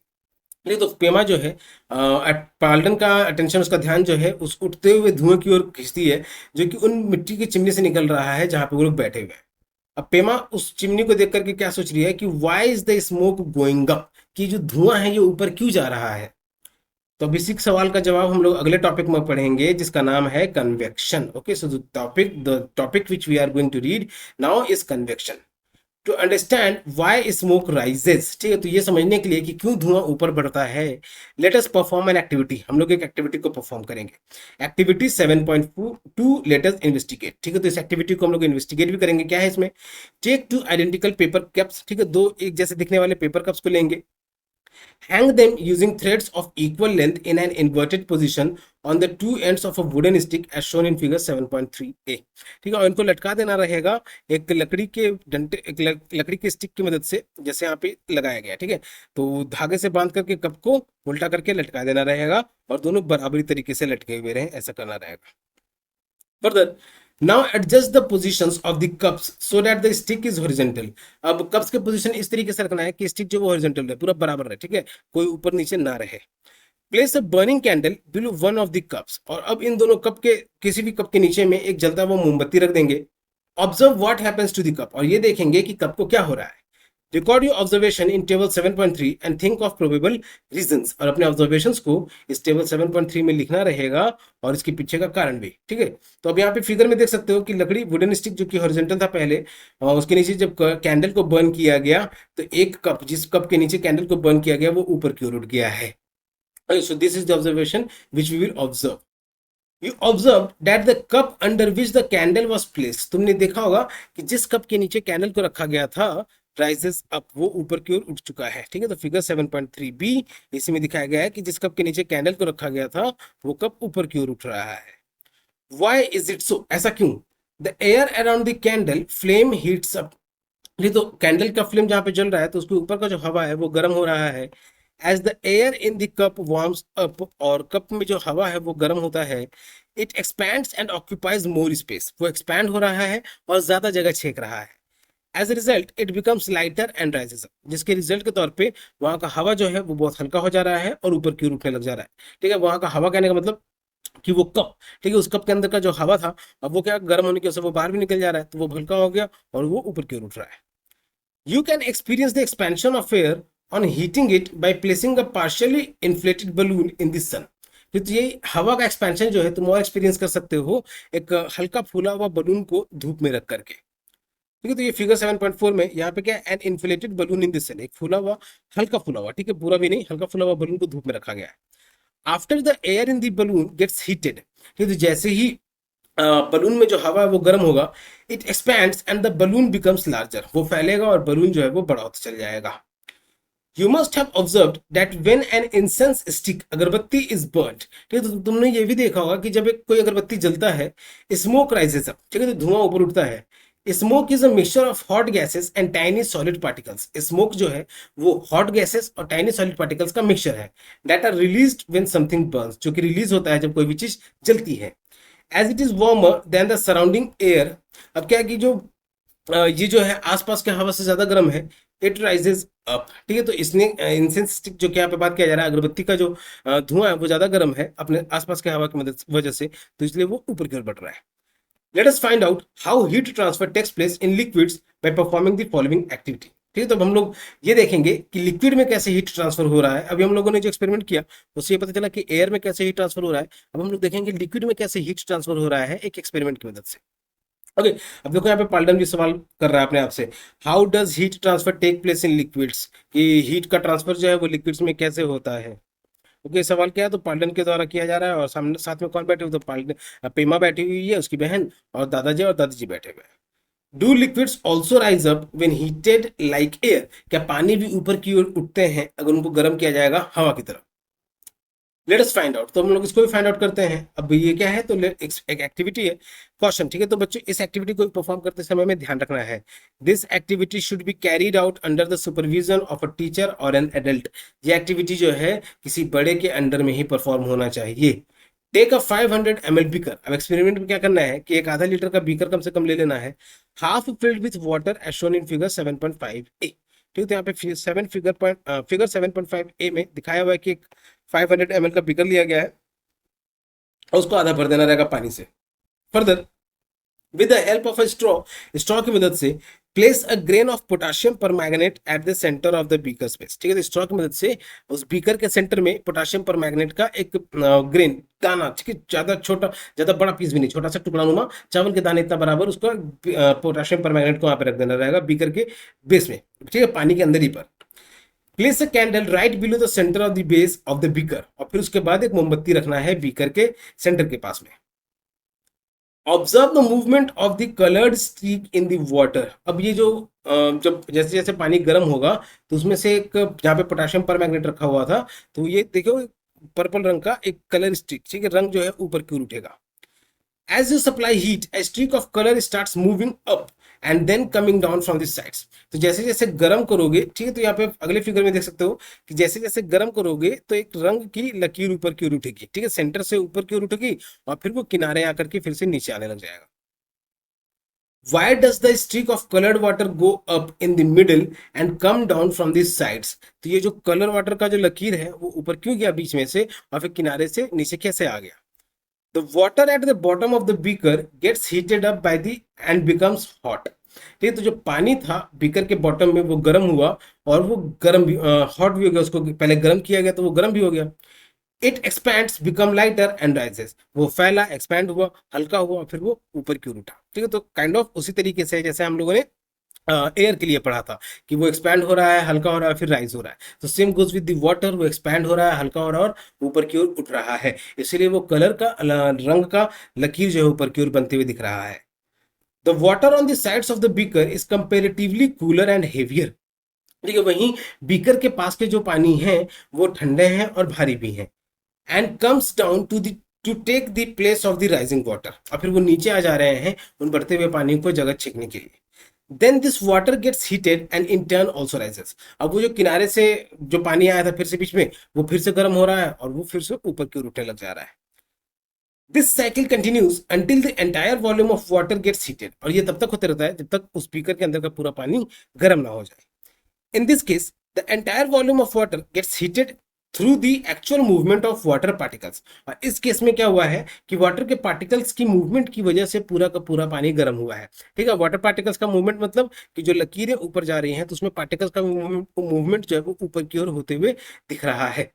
नहीं तो पेमा जो है पाल्डन का अटेंशन, उसका ध्यान जो है उस उठते हुए धुएं की ओर खींचती है जो कि उन मिट्टी की चिमनी से निकल रहा है जहां पे वो लोग बैठे हुए हैं। अब पेमा उस चिमनी को देख करके क्या सोच रही है कि why is the smoke going up, कि जो धुआं है ये ऊपर क्यों जा रहा है। तो अब इसी सवाल का जवाब हम लोग अगले टॉपिक में पढ़ेंगे जिसका नाम है convection. Okay, so the topic which we are going to read now is convection. To understand why smoke rises, ठीक है, तो ये समझने के लिए कि क्यों धुआं ऊपर बढ़ता है, let us perform an activity. हम लोग एक एक्टिविटी को परफॉर्म करेंगे। एक्टिविटी 7.2 लेट अस इन्वेस्टिगेट, ठीक है, तो इस एक्टिविटी को हम लोग इन्वेस्टिगेट भी करेंगे। क्या है इसमें, take two identical paper cups, ठीक है, दो एक जैसे दिखने वाले पेपर कप्स को लेंगे, hang them using threads of equal length in an inverted position on the two ends of a wooden stick as shown in figure 7.3a, ठीक है, और इनको लटका देना रहेगा एक लकड़ी के डंडे, एक लकड़ी के स्टिक की मदद से, जैसे यहाँ पे लगाया गया। ठीक है, तो धागे से बांध करके कप को उल्टा करके लटका देना रहेगा और दोनों बराबरी तरीके से लटके हुए रहे, ऐसा करना रहेगा। Further now adjust the positions of the cups so that the stick is horizontal. अब कप्स के पोजीशन इस तरीके से रखना है कि स्टिक जो वो हॉरिजॉन्टल रहे, पूरा बराबर रहे, ठीक है, कोई ऊपर नीचे ना रहे। Place a burning candle below one of the cups, और अब इन दोनों कप के किसी भी कप के नीचे में एक जलता हुआ मोमबत्ती रख देंगे। Observe what happens to the cup, और ये देखेंगे कि कप को क्या हो रहा है। Record your observation in table 7.3 and think of probable reasons, और अपने ऑब्जर्वेशंस को इस टेबल 7.3 में लिखना रहेगा और इसके पीछे का कारण भी। ठीक है, तो अब यहाँ पे फिगर में देख सकते हो कि लकड़ी वुडन स्टिक जो कि हॉरिजॉन्टल था पहले, और उसके नीचे जब कैंडल को बर्न किया गया तो एक कप, जिस कप के नीचे कैंडल को बर्न किया गया वो ऊपर की ओर उठ गया है। So this is the observation which we will observe. You observed that the cup under which the candle was placed, तुमने देखा होगा कि जिस कप के नीचे कैंडल को रखा गया था rises up, वो ऊपर की ओर उठ चुका है। ठीक है, तो फिगर 7.3b इसी में दिखाया गया है कि जिस कप के नीचे कैंडल को रखा गया था वो कप ऊपर की ओर उठ रहा है। Why is it so, ऐसा क्यों? The air around the candle flame heats up, ये तो कैंडल का फ्लेम जहां पे जल रहा है तो उसके ऊपर का जो हवा है वो गर्म हो रहा है। As the air in the cup warms up, और कप में जो हवा है वो गर्म होता है। It expands and occupies more space, वो एक्सपैंड हो रहा है और ज्यादा जगह छेक रहा है। As a result it becomes lighter and rises up, जिसके रिजल्ट के तौर पे वहां का हवा जो है वो बहुत हल्का हो जा रहा है और ऊपर की ओर उठने लग जा रहा है। ठीक है, वहां का हवा कहने का मतलब कि वो कप, ठीक है, उस कप के अंदर का जो हवा था अब वो क्या गर्म होने की वजह से वो बाहर भी निकल जा रहा है, तो वो हल्का हो गया और वो ऊपर की ओर उठ रहा है। You can experience the expansion of air on heating it by placing a partially inflated balloon in the sun. तो ये हवा का एक्सपेंशन जो है तुम और एक्सपीरियंस कर सकते हो एक हल्का फूला हुआ बलून को धूप में रख करके। ठीक है, तो ये फिगर 7.4 में यहाँ पे क्या, an inflated balloon in this sun, एक फूला हुआ, हल्का फूला हुआ, ठीक है, पूरा भी नहीं, हल्का फूला हुआ बलून को धूप में रखा गया है। After the air in the balloon gets heated, ठीक है, तो जैसे ही बलून में जो हवा है वो गर्म होगा, it expands and the balloon becomes larger, वो फैलेगा और बलून जो है वो बड़ा होता चल जाएगा। You must have observed that when an incense stick, अगरबत्ती इज बर्न्ड, ठीक है, तो तुमने ये भी देखा होगा कि जब एक कोई अगरबत्ती जलता है, स्मोक राइजेस अप, ठीक है, तो धुआं ऊपर उठता है। Smoke is a mixture of hot gases and tiny solid particles, smoke जो है वो हॉट गैसेस और टाइनी सॉलिड पार्टिकल्स का मिक्सचर है। That are released when something burns, जो कि रिलीज होता है जब कोई भी चीज जलती है। As it is warmer than the surrounding air, अब क्या है कि जो ये जो है आसपास के हवा से ज्यादा गर्म है, इट राइजेज अप, ठीक है, तो इसने इंसेंस स्टिक जो कि यहाँ पे बात किया जा रहा है, अगरबत्ती का जो धुआं है वो ज्यादा गर्म है अपने आसपास के हवा की मदद वजह से, तो इसलिए वो ऊपर की ओर बढ़ रहा है। Let us find out how heat transfer takes place in liquids by performing the following activity. ठीक है, तो अब हम लोग ये देखेंगे कि लिक्विड में कैसे हीट ट्रांसफर हो रहा है। अभी हम लोगों ने जो एक्सपेरिमेंट किया उससे ये पता चला कि एयर में कैसे हीट ट्रांसफर हो रहा है, अब हम लोग देखेंगे लिक्विड में कैसे हीट ट्रांसफर हो रहा है एक एक्सपेरिमेंट की मदद से। ओके, अब देखो यहाँ पे पाल्डन भी सवाल कर रहा है अपने आप से, how does heat transfer take place in liquids, कि हीट का ट्रांसफर जो है वो लिक्विड्स में कैसे होता है। ओके, सवाल क्या है, तो पाल्डन के द्वारा किया जा रहा है और सामने साथ में कौन बैठे हुए, तो पाल्डन, पेमा बैठी हुई है, उसकी बहन, और दादाजी और दादी जी बैठे हुए हैं। Do liquids also rise up when heated like air, क्या पानी भी ऊपर की ओर उठते हैं अगर उनको गर्म किया जाएगा हवा की तरह। लेट अस फाइंड आउट, तो हम लोग इसको भी फाइंड आउट करते हैं। अब ये क्या है, तो एक एक्टिविटी है, क्वेश्चन, ठीक है। तो बच्चों इस एक्टिविटी को परफॉर्म करते समय में ध्यान रखना है, this activity should be carried out under the supervision of a teacher और एन एडल्ट। ये एक्टिविटी जो है किसी बड़े के अंडर में ही परफॉर्म होना चाहिए। Take a 500 ml beaker. अब एक्सपेरिमेंट में क्या करना है कि एक आधा लीटर का बीकर कम से कम ले लेना है, half filled with water as shown in figure 7.5 A. ठीक है, तो यहाँ पे फिगर 7.5 ए में दिखाया हुआ है कि एक 500 ml का बीकर लिया गया है और उसको आधा भर देना रहेगा पानी से। Further, with the help of a straw की मदद से place a grain of potassium permanganate at the centre of the beaker space. ठीक है, तो स्ट्रॉ की मदद से उस बीकर के सेंटर में पोटाशियम परमैंगनेट का एक ग्रेन दाना, ठीक है, ज्यादा छोटा, ज्यादा बड़ा पीस भी नहीं, छोटा सा टुकड़ा नुमा चावल के दाने इतना बराबर, उसका पोटाशियम परमैंगनेट को वहां पे रख देना रहेगा बीकर के बेस में, ठीक है, पानी के अंदर ही पर। Place a candle right below the centre of the base of the beaker, और फिर उसके बाद एक मोमबत्ती रखना है बीकर के सेंटर के पास में। Observe the movement of the coloured streak in the water. अब ये जो जब जैसे जैसे पानी गर्म होगा तो उसमें से एक, जहाँ पे पोटाशियम परमैंगनेट रखा हुआ था, तो ये देखो पर्पल रंग का एक कलर स्ट्रीक, ठीक है, रंग जो है ऊपर की ओर उठेगा। As you supply heat, a streak of color starts moving up and then coming down from the sides. तो जैसे जैसे गर्म करोगे, ठीक है, तो यहाँ पे अगले फिगर में देख सकते हो कि जैसे जैसे गर्म करोगे तो एक रंग की लकीर ऊपर की ओर उठेगी, ठीक है, सेंटर से ऊपर की ओर उठेगी और फिर वो किनारे आकर के फिर से नीचे आने लग जाएगा। Why does the streak of colored water go up in the middle and come down from the sides? तो ये जो कलर वाटर का जो लकीर है वो ऊपर क्यों गया बीच में से और फिर किनारे से नीचे कैसे आ गया? The water at the bottom of the beaker gets heated up by the and becomes hot. ठीक है, तो जो पानी था बीकर के बॉटम में वो गर्म हुआ और वो गर्म भी, हॉट भी हो गया, उसको पहले गर्म किया गया तो वो गर्म भी हो गया। It expands become lighter and rises, वो फैला, एक्सपैंड हुआ, हल्का हुआ, फिर वो ऊपर की ओर उठा। ठीक है, तो काइंड ऑफ उसी तरीके से जैसे हम लोगों ने एयर के लिए पढ़ा था कि वो एक्सपैंड हो रहा है, हल्का हो रहा है, फिर राइज हो रहा है, तो same goes with the water, वो एक्सपैंड हो रहा है, हल्का हो रहा है और ऊपर की ओर उठ रहा है, इसीलिए वो कलर का रंग का लकीर जो है ऊपर की ओर बनते हुए दिख रहा है। The water on the sides of the beaker is comparatively cooler and heavier. ठीक है, वहीं बीकर के पास के जो पानी है वो ठंडे हैं और भारी भी हैं। And comes down to take the place of the rising water, और फिर वो नीचे आ जा रहे हैं उन बढ़ते हुए पानी को जगह छीनने के लिए। Then this water gets heated and in turn also rises. अब वो जो किनारे से जो पानी आया था फिर से बीच में, वो फिर से गर्म हो रहा है और वो फिर से ऊपर की ओर उठने लग जा रहा है। This cycle continues until the entire volume of water gets heated, और ये तब तक होते रहता है जब तक उस बीकर के अंदर का पूरा पानी गर्म ना हो जाए। In this case, the entire volume of water gets heated through the actual movement of water particles। और इस केस में क्या हुआ है कि वाटर के पार्टिकल्स की मूवमेंट की वजह से पूरा का पूरा पानी गर्म हुआ है। ठीक है, वाटर पार्टिकल्स का मूवमेंट मतलब कि जो लकीरें ऊपर जा रही हैं तो उसमें पार्टिकल्स का मूवमेंट जो है वो ऊपर की ओर होते हुए दिख रहा है।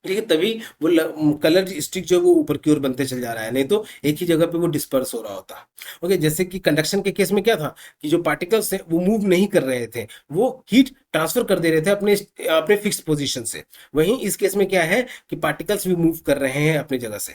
ठीक है, तभी वो कलर स्टिक जो है वो ऊपर की ओर बनते चल जा रहा है, नहीं तो एक ही जगह पे वो डिस्पर्स हो रहा होता। ओके, जैसे कि कंडक्शन के केस में क्या था कि जो पार्टिकल्स थे वो मूव नहीं कर रहे थे, वो हीट ट्रांसफर कर दे रहे थे अपने अपने फिक्स पोजीशन से। वहीं इस केस में क्या है कि पार्टिकल्स भी मूव कर रहे हैं अपनी जगह से।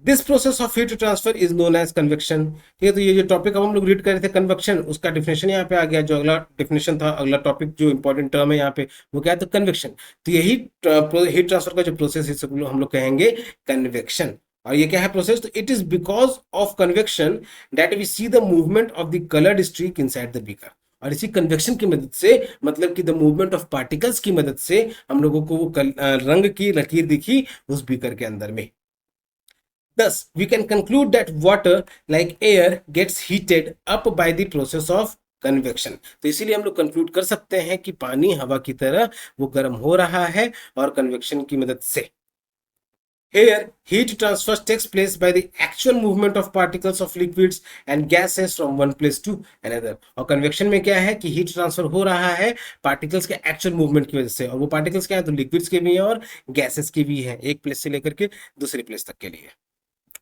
This process of heat transfer is known as convection. ठीक है, तो ये जो टॉपिक अब हम लोग रीड कर रहे थे कन्वेक्शन, उसका डिफिनेशन यहाँ पे आ गया। जो अगला डिफिनेशन था, अगला टॉपिक जो इंपॉर्टेंट टर्म है यहाँ पे वो क्या है, तो कन्वेक्शन। तो यही हीट ट्रांसफर का जो प्रोसेस है हम लोग कहेंगे कन्वेक्शन। और ये क्या है प्रोसेस, तो it is because of convection that we see the movement of the coloured streak inside the beaker. और इसी कन्वेक्शन की मदद से, मतलब कि द मूवमेंट ऑफ पार्टिकल्स की मदद से हम लोगों को वो रंग की लकीर दिखी उस बीकर के अंदर में। Thus, we can conclude that water, like air, gets heated up by the process of convection. तो इसीलिए हम लोग कंक्लूड कर सकते हैं कि पानी हवा की तरह वो गर्म हो रहा है और कन्वेक्शन की मदद से। Here, heat transfer takes place by the actual movement of particles of liquids and gases from one place to another। और कन्वेक्शन में क्या है कि हीट ट्रांसफर हो रहा है पार्टिकल्स के एक्चुअल मूवमेंट की वजह से, और वो पार्टिकल्स क्या है, तो लिक्विड्स के भी हैं और गैसेस के भी हैं, एक प्लेस से लेकर के दूसरे प्लेस तक के लिए।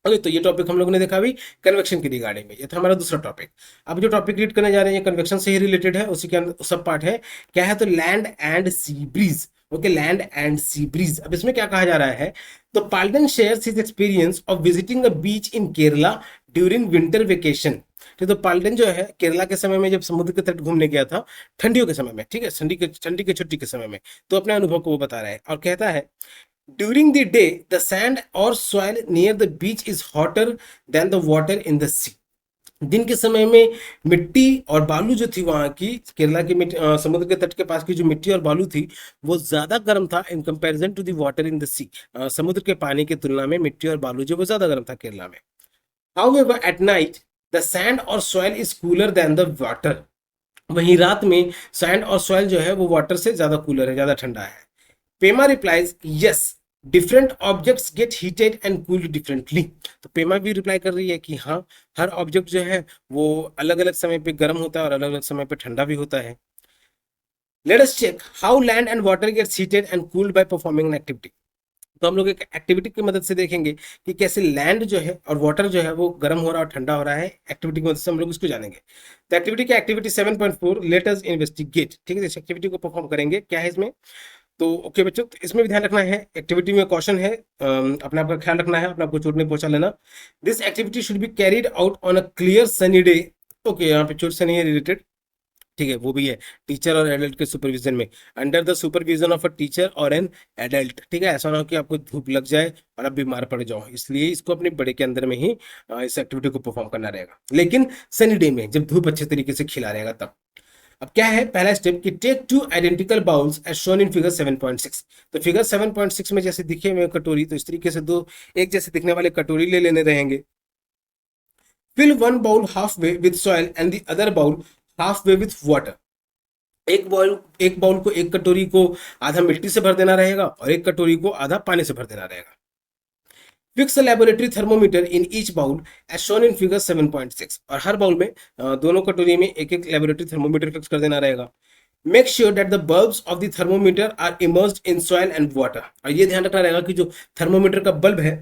ओके, तो ये टॉपिक हम लोगों ने देखा अभी कन्वेक्शन की रिगार्डिंग में, ये था हमारा दूसरा टॉपिक। अब जो टॉपिक रीड करने जा रहे हैं कन्वेक्शन से ही रिलेटेड है, उसी के अंदर सब पार्ट है। क्या है, तो land and sea breeze. Okay, land and sea breeze. अब इसमें क्या कहा जा रहा है, तो Paldan shares his experience of visiting a beach in Kerala during winter vacation. तो पाल्डन जो है केरला के समय में जब समुद्र के तट घूमने गया था ठंडियों के समय में, ठीक है, ठंडी के छुट्टी के समय में, तो अपने अनुभव को वो बता रहा है और कहता है during the day the sand और soil near the beach is hotter than the water in the sea. दिन के समय में मिट्टी और बालू जो थी वहां की, केरला की मिट्टी, समुद्र के तट के पास की जो मिट्टी और बालू थी वो ज्यादा गर्म था in comparison to the water in the sea. समुद्र के पानी की तुलना में मिट्टी और बालू जो वो ज्यादा गर्म था केरला में। However, at night, the sand or soil is cooler than the water. वहीं रात में सैंड और सॉइल जो है वो वाटर से ज्यादा कूलर है, ज्यादा ठंडा है। Pema replies yes, different objects gate heated and cooled differently. तो पेमा भी रिप्लाई कर रही है कि हाँ, हर ऑब्जेक्ट जो है वो अलग अलग समय पे गर्म होता है और अलग अलग समय पे ठंडा भी होता है। Let us check how land and water gets heated and cooled by performing an activity. तो हम लोग एक एक्टिविटी की मदद से देखेंगे कि कैसे लैंड जो है और वाटर जो है वो गर्म हो रहा है और ठंडा हो रहा है। एक्टिविटी की मदद से हम लोग इसको जानेंगे। तो एक्टिविटी क्या, एक्टिविटी 7.4 लेट अस इन्वेस्टिगेट। ठीक है, इस एक्टिविटी को परफॉर्म करेंगे। क्या है इसमें, तो ओके बच्चों, तो इसमें भी ध्यान रखना है, एक्टिविटी में क्वेश्चन है, अपने आप का ख्याल रखना है, अपने आप को चोट नहीं पहुंचा लेना। This activity should be carried out on a clear sunny day. Okay, यहाँ पे चोट से नहीं है रिलेटेड, ठीक है, वो भी है टीचर और एडल्ट के सुपरविजन में, under the supervision of a teacher और एन एडल्ट। ठीक है, ऐसा ना हो कि आपको धूप लग जाए और आप बीमार पड़ जाओ, इसलिए इसको अपने बड़े के अंदर में ही इस एक्टिविटी को परफॉर्म करना रहेगा, लेकिन सनी डे में जब धूप अच्छे तरीके से खिला रहेगा तब। अब क्या है पहला स्टेप कि take two identical bowls as shown in figure 7.6। तो फिगर 7.6 में जैसे दिखे हुए कटोरी, तो इस तरीके से दो एक जैसे दिखने वाले कटोरी ले लेने रहेंगे। Fill one bowl half way with soil and the other bowl half way with water. एक बाउल को, एक कटोरी को आधा मिट्टी से भर देना रहेगा और एक कटोरी को आधा पानी से भर देना रहेगा। Fix laboratory thermometer in each bowl as shown in figure 7.6। और हर बाउल में, दोनों कटोरी में एक एक लेबोरेटरी थर्मोमीटर फिक्स कर देना रहेगा। Make sure that the bulbs of the thermometer are immersed in soil and water. और ये ध्यान रखना रहेगा कि जो थर्मोमीटर का बल्ब है,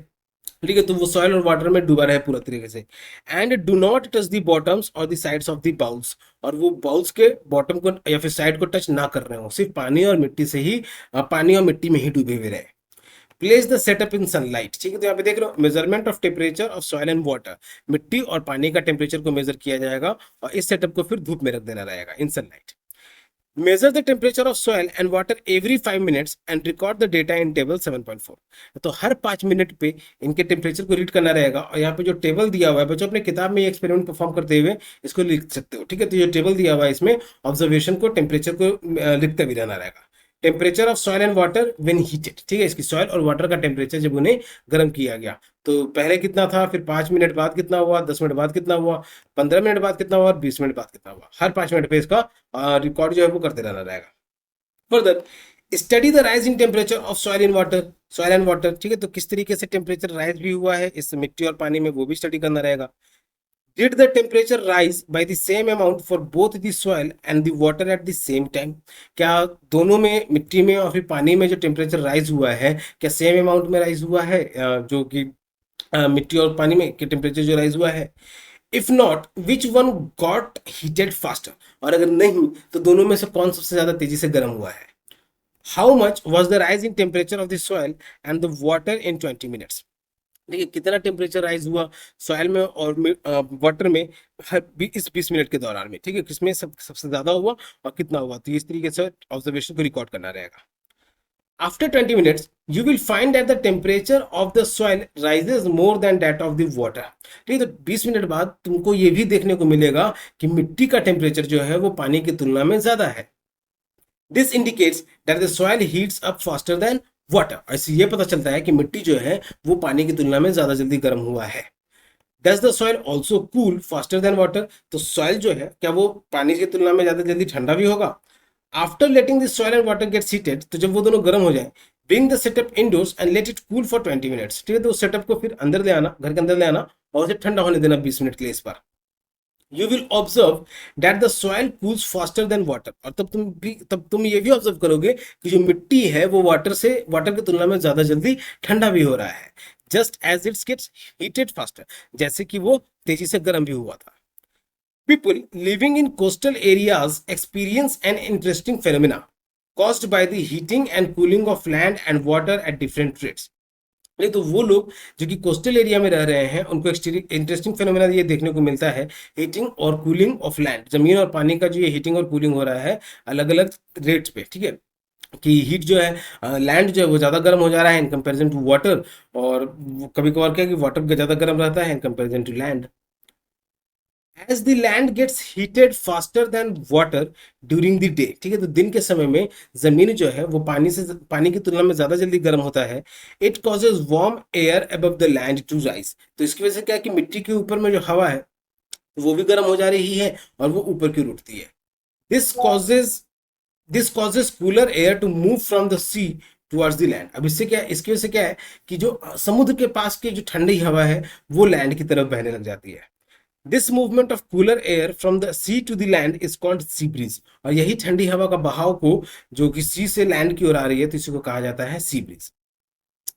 ठीक है, तो वो सॉइल और वाटर में डूबा रहे पूरा तरीके से। And do not touch the bottoms और the sides of the bowls. और वो बाउल्स के बॉटम को या फिर साइड को टच ना कर रहे हो, सिर्फ पानी और मिट्टी से ही, पानी और मिट्टी में ही डूबे हुए रहे। Place the setup in sunlight. ठीक है, तो यहाँ पे देख रहे हो measurement of temperature of soil and water. मिट्टी और पानी का टेम्परेचर को मेजर किया जाएगा और इस सेटअप को फिर धूप में रख देना रहेगा इन sunlight. Measure the temperature of soil and water every 5 minutes and record the data in table 7.4। तो हर 5 मिनट पे इनके टेम्परेचर को रीड करना रहेगा और यहाँ पे जो टेबल दिया हुआ है बच्चों, अपने किताब में ये एक्सपेरिमेंट परफॉर्म करते हुए इसको लिख सकते हो। ठीक है, तो ये टेबल दिया हुआ है, इसमें ऑब्जर्वेशन को, टेम्परेचर को लिखते भी रहना रहेगा। Temperature of soil and water when heated. ठीक है, इसकी सॉइल और वाटर का टेम्परेचर जब उन्हें गर्म किया गया, तो पहले कितना था, फिर 5 मिनट बाद कितना हुआ, 10 मिनट बाद कितना हुआ, 15 मिनट बाद कितना हुआ और 20 मिनट बाद कितना हुआ। हर 5 मिनट पे इसका रिकॉर्ड जो है वो करते रहना रहेगा। Further study the rise in temperature of soil in water, soil and water. ठीक है, तो किस तरीके से टेम्परेचर राइज भी हुआ है इस मिट्टी और पानी में, वो भी स्टडी करना रहेगा। Did the temperature rise by the same amount for both the soil and the water at the same time? क्या दोनों में, मिट्टी में और फिर पानी में जो टेम्परेचर राइज हुआ है, क्या सेम अमाउंट में राइज हुआ है, जो कि मिट्टी और पानी में के टेम्परेचर जो राइज हुआ है। If not which one got heated faster. और अगर नहीं तो दोनों में से कौन सबसे ज्यादा तेजी से गर्म हुआ है। How much was the rise in temperature of the soil and the water in 20 minutes. देखिए कितना टेम्परेचर राइज हुआ सॉइल में और वाटर में हर 20 मिनट के दौरान में। ठीक है, किसमें सबसे ज्यादा हुआ और कितना हुआ, तो इस तरीके से ऑब्जर्वेशन को रिकॉर्ड करना रहेगा। After 20 minutes, you will find that the temperature of the soil rises more than that of the water। ठीक है, तो 20 मिनट बाद तुमको ये भी देखने को मिलेगा कि मिट्टी का टेम्परेचर जो है वो पानी की तुलना में ज्यादा है। This indicates that the soil heats up faster than water. ऐसे ये पता चलता है कि मिट्टी जो है वो पानी की तुलना में ज्यादा जल्दी गर्म हुआ है। Does the soil also cool faster than water. तो सॉइल जो है क्या वो पानी की तुलना में ज्यादा जल्दी ठंडा भी होगा। After letting the soil and water get heated, तो जब वो दोनों गर्म हो जाए, bring the setup indoors and let it cool for 20 minutes. ठीक है, तो उस सेटअप को फिर अंदर ले आना, घर के अंदर ले आना और उसे ठंडा होने देना 20 मिनट के लिए इस बार। You will observe that the soil cools faster than water. और तब तुम ये भी ऑब्जर्व करोगे कि जो मिट्टी है वो वाटर की तुलना में ज्यादा जल्दी ठंडा भी हो रहा है। Just as its gets heated faster, जैसे कि वो तेजी से गर्म भी हुआ था। People living in coastal areas experience an interesting phenomena caused by the heating and cooling of land and water at different rates। नहीं तो वो लोग जो कि कोस्टल एरिया में रह रहे हैं उनको इंटरेस्टिंग फेनोमेना ये देखने को मिलता है, हीटिंग और कूलिंग ऑफ लैंड, जमीन और पानी का जो ये हीटिंग और कूलिंग हो रहा है अलग अलग रेट्स पे। ठीक है, कि हीट जो है लैंड जो है वो ज़्यादा गर्म हो जा रहा है इन कंपैरिजन टू वाटर, और कभी कभार क्या है कि वाटर ज़्यादा गर्म रहता है in comparison to land. As the land gets heated faster than water during the day, ठीक है, तो दिन के समय में जमीन जो है वो पानी की तुलना में ज्यादा जल्दी गर्म होता है। It causes warm air above the land to rise, तो इसकी वजह से क्या है कि मिट्टी के ऊपर में जो हवा है वो भी गर्म हो जा रही है और वो ऊपर की ओर उठती है। This causes this causes cooler air to move from the sea towards the land. अब इससे क्या है, इसकी वजह से क्या है कि जो समुद्र के पास की जो ठंडी हवा है वो लैंड की तरफ बहने लग जाती है। This movement of cooler air from the sea to the land is called sea breeze, और यही ठंडी हवा का बहाव को जो कि सी से लैंड की ओर आ रही है तो इसी को कहा जाता है सी ब्रीज।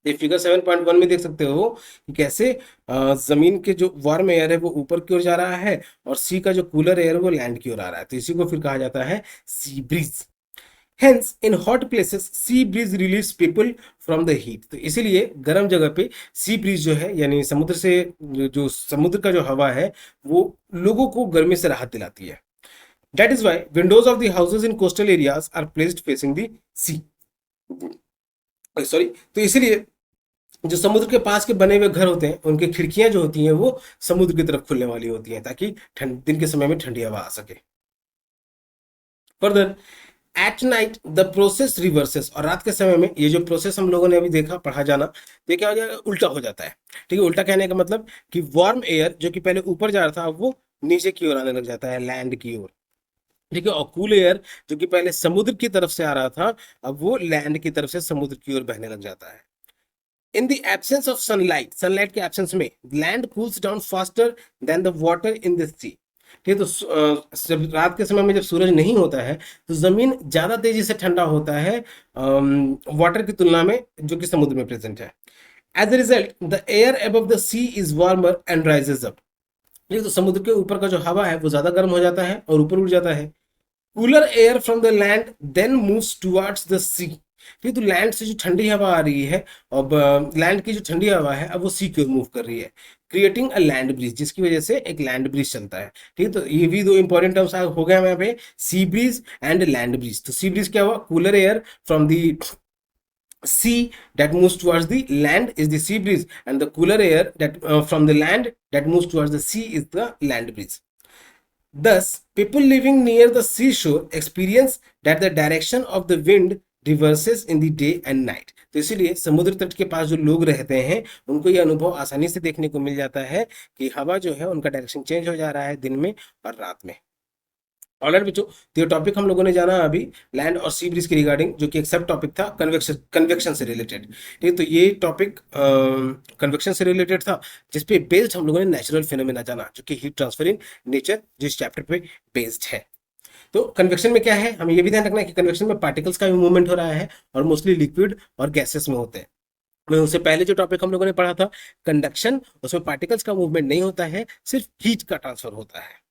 ये फिगर 7.1 में देख सकते हो कि कैसे जमीन के जो वार्म एयर है वो ऊपर की ओर जा रहा है और सी का जो कूलर एयर है वो लैंड की ओर आ रहा है, तो इसी को फिर कहा जाता है sea breeze. Hence, in hot places, sea breeze relieves people from the heat. तो इसीलिए गर्म जगह पे सी ब्रीज जो है यानी समुद्र से जो समुद्र का जो हवा है वो लोगों को गर्मी से राहत दिलाती है। That is why windows of the houses in coastal areas are placed facing the sea. Sorry, तो इसीलिए जो समुद्र के पास के बने हुए घर होते हैं उनकी खिड़कियां जो होती हैं वो समुद्र की तरफ खुलने वाली होती हैं ताकि दिन के समय में ठंडी हवा आ सके। Further, at night the process reverses, और रात के समय में ये जो प्रोसेस हम लोगों ने अभी देखा पढ़ा जाना, तो ये क्या हो जाएगा, उल्टा हो जाता है। ठीक है, उल्टा कहने का मतलब कि वार्म एयर जो कि पहले ऊपर जा रहा था अब वो नीचे की ओर आने लग जाता है, लैंड की ओर। ठीक है, और कूल एयर जो कि पहले समुद्र की तरफ से आ रहा था अब वो लैंड की तरफ से समुद्र की ओर बहने लग जाता है। In the absence of sunlight, sunlight के एब्सेंस में land cools down faster than the water in the sea. ठीक है, तो रात के समय में जब सूरज नहीं होता है तो जमीन ज्यादा तेजी से ठंडा होता है वाटर की तुलना में जो कि समुद्र में प्रेजेंट है। As a result the air above the sea is warmer and rises up. ठीक है, तो समुद्र के ऊपर का जो हवा है वो ज्यादा गर्म हो जाता है और ऊपर उठ जाता है। Cooler air from the land then moves towards the sea. ठीक है, तो लैंड से जो ठंडी हवा आ रही है, अब लैंड की जो ठंडी हवा है अब वो सी की ओर मूव कर रही है, क्रिएटिंग अ लैंड ब्रिज, जिसकी वजह से एक लैंड ब्रिज चलता है। ठीक है, तो ये भी दो इंपॉर्टेंट टर्म्स हो गए यहाँ पे, सी ब्रिज एंड लैंड ब्रिज। तो सी ब्रिज क्या हुआ, cooler air from the sea that moves towards the land is the sea breeze, and the cooler air that from the land that moves towards the sea is the land breeze. Thus, people living near the seashore experience that the direction of the wind reverses in the day and night. तो इसीलिए समुद्र तट के पास जो लोग रहते हैं उनको ये अनुभव आसानी से देखने को मिल जाता है कि हवा जो है उनका डायरेक्शन चेंज हो जा रहा है दिन में और रात में। ऑलराइट बच्चों, तो ये टॉपिक हम लोगों ने जाना अभी लैंड और सी ब्रिज के रिगार्डिंग, जो कि एक सब टॉपिक था कन्वेक्शन से रिलेटेड। ठीक है, तो ये टॉपिक कन्वेक्शन से रिलेटेड था जिसपे बेस्ड हम लोगों ने नेचुरल फिनोमेना जाना जो कि हीट ट्रांसफर इन नेचर, जिस चैप्टर पे बेस्ड है। तो कन्वेक्शन में क्या है, हमें ये भी ध्यान रखना है कि कन्वेक्शन में पार्टिकल्स का भी मूवमेंट हो रहा है और मोस्टली लिक्विड और गैसेस में होते हैं। मैं उससे पहले जो टॉपिक हम लोगों ने पढ़ा था कंडक्शन, उसमें पार्टिकल्स का मूवमेंट नहीं होता है, सिर्फ हीट का ट्रांसफर होता है।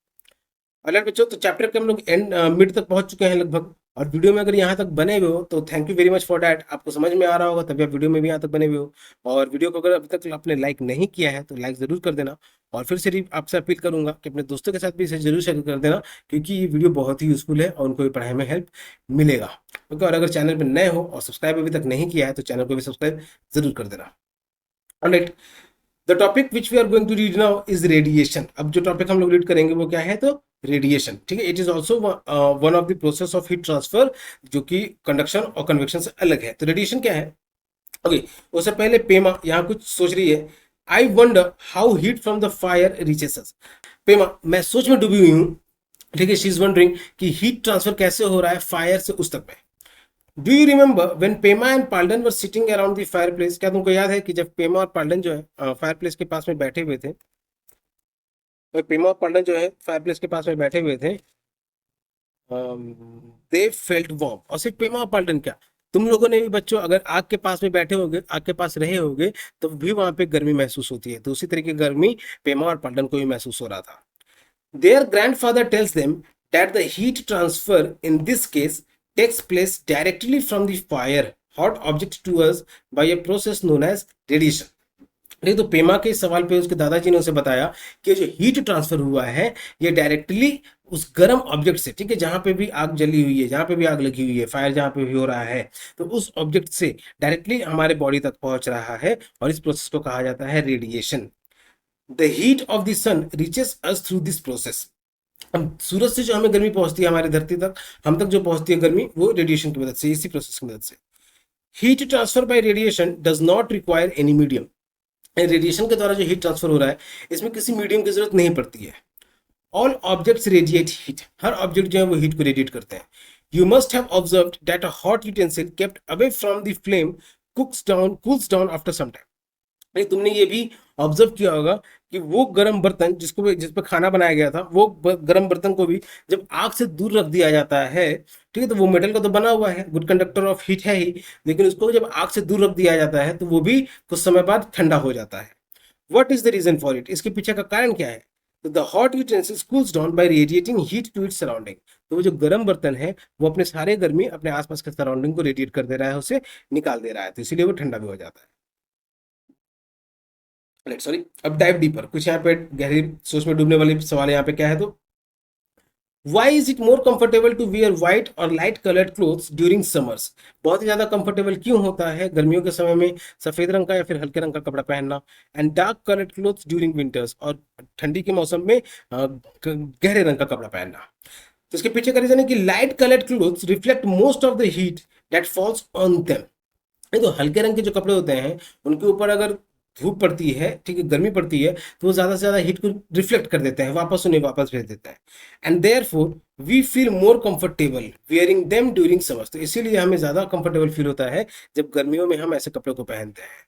अलर्ट बच्चों, तो चैप्टर के हम लोग एंड मिड तक पहुंच चुके हैं लगभग, और वीडियो में अगर यहाँ तक बने हुए हो तो thank you very much for that. आपको समझ में आ रहा होगा तभी आप वीडियो में भी यहाँ तक बने हुए हो। और वीडियो को अगर अभी तक आपने लाइक नहीं किया है तो लाइक जरूर कर देना, और फिर से आपसे अपील करूंगा कि अपने दोस्तों के साथ भी इसे जरूर शेयर कर देना, क्योंकि ये वीडियो बहुत ही यूजफुल है और उनको भी पढ़ाई में हेल्प मिलेगा। ओके, और अगर चैनल पर नए हो और सब्सक्राइब अभी तक नहीं किया है तो चैनल को भी सब्सक्राइब जरूर कर देना। Alright, the topic which we are going to read now is radiation. अब जो टॉपिक हम लोग रीड करेंगे वो क्या है, तो रेडिएशन। ठीक है, it is also one of the process of heat transfer जो कि कंडक्शन और कन्वेक्शन से अलग है। तो रेडिएशन क्या है, ओके उससे पहले पेमा यहाँ कुछ सोच रही है, I wonder how heat from the fire reaches us. Pema, मैं सोच में डूबी हुई हूँ। ठीक है, शी इज वंडरिंग कि हीट ट्रांसफर कैसे हो रहा है फायर से उस तक में। Do you remember when Pema and Paldan were sitting around the fireplace. क्या तुमको याद है कि जब पेमा और पाल्डन जो है फायरप्लेस के पास में बैठे हुए थे, तो पेमा और पाल्डन जो है फायरप्लेस के पास में बैठे हुए थे, दे फेल्ट वार्म। और सिर्फ पेमा और पाल्डन क्या, तुम लोगों ने भी बच्चों अगर आग के पास में बैठे होगे, आग के पास रहे होगे, तो भी वहां पे गर्मी महसूस होती है। तो उसी तरह की गर्मी पेमा और पाल्डन को भी महसूस हो रहा था। Their grandfather tells them that the heat transfer in this case takes place directly from the fire hot object to us by a process known as radiation। नहीं, तो पेमा के सवाल पे उसके दादाजी ने उसे बताया कि जो हीट ट्रांसफर हुआ है ये डायरेक्टली उस गर्म ऑब्जेक्ट से, ठीक है, जहां पे भी आग जली हुई है, जहां पे भी आग लगी हुई है, फायर जहां पे भी हो रहा है, तो उस ऑब्जेक्ट से डायरेक्टली हमारे बॉडी तक पहुंच रहा है, और इस प्रोसेस को कहा जाता है radiation. The heat of the sun reaches us through this process. हम सूरज से जो हमें गर्मी पहुंचती है हमारी धरती तक, हम तक जो पहुंचती है गर्मी, वो रेडिएशन की मदद से, इसी प्रोसेस की मदद से। Heat transfer by radiation does not require any medium. Radiation के द्वारा जो हीट ट्रांसफर हो रहा है, इसमें किसी मीडियम की जरूरत नहीं पड़ती है। ऑल ऑब्जेक्ट्स रेडिएट हीट, हर ऑब्जेक्ट जो है वो हीट को रेडिएट करते हैं। You must have observed that a hot utensil kept away from the flame cools down after some time. नहीं, तुमने ये भी ऑब्जर्व किया होगा कि वो गर्म बर्तन जिस पर खाना बनाया गया था, वो गर्म बर्तन को भी जब आग से दूर रख दिया जाता है, ठीक है, तो वो मेटल का तो बना हुआ है, गुड कंडक्टर ऑफ हीट है ही, लेकिन उसको जब आग से दूर रख दिया जाता है तो वो भी कुछ समय बाद ठंडा हो जाता है। What is the reason for it? इसके पीछे का कारण क्या है? तो the hot utensil cools down by radiating heat to its surrounding. तो वो जो गर्म बर्तन है, वो अपने सारे गर्मी अपने आसपास के सराउंडिंग को रेडिएट कर दे रहा है, उसे निकाल दे रहा है, तो इसीलिए वो ठंडा भी हो जाता है। सॉरी, अब डाइव डीपर, कुछ यहाँ पे गहरी सोच में डूबने वाले सवाल यहाँ पे क्या है, तो Why is it more comfortable to wear white or light colored clothes during summers? बहुत ही ज्यादा कंफर्टेबल क्यों होता है गर्मियों के समय में सफेद रंग का या फिर हल्के रंग का कपड़ा पहनना, and dark coloured clothes during winters, और ठंडी के मौसम में गहरे रंग का कपड़ा पहनना। तो इसके पीछे का रीजन है कि light coloured clothes reflect most of the heat that falls on them. तो हल्के रंग के जो कपड़े होते हैं, उनके ऊपर अगर धूप पड़ती है, ठीक है, गर्मी पड़ती है, तो वो ज्यादा से ज्यादा हीट को रिफ्लेक्ट कर देते हैं, वापस उन्हें वापस भेज देता है। And therefore we feel more comfortable wearing them during summers. तो इसीलिए हमें ज्यादा कंफर्टेबल फील होता है जब गर्मियों में हम ऐसे कपड़े को पहनते हैं।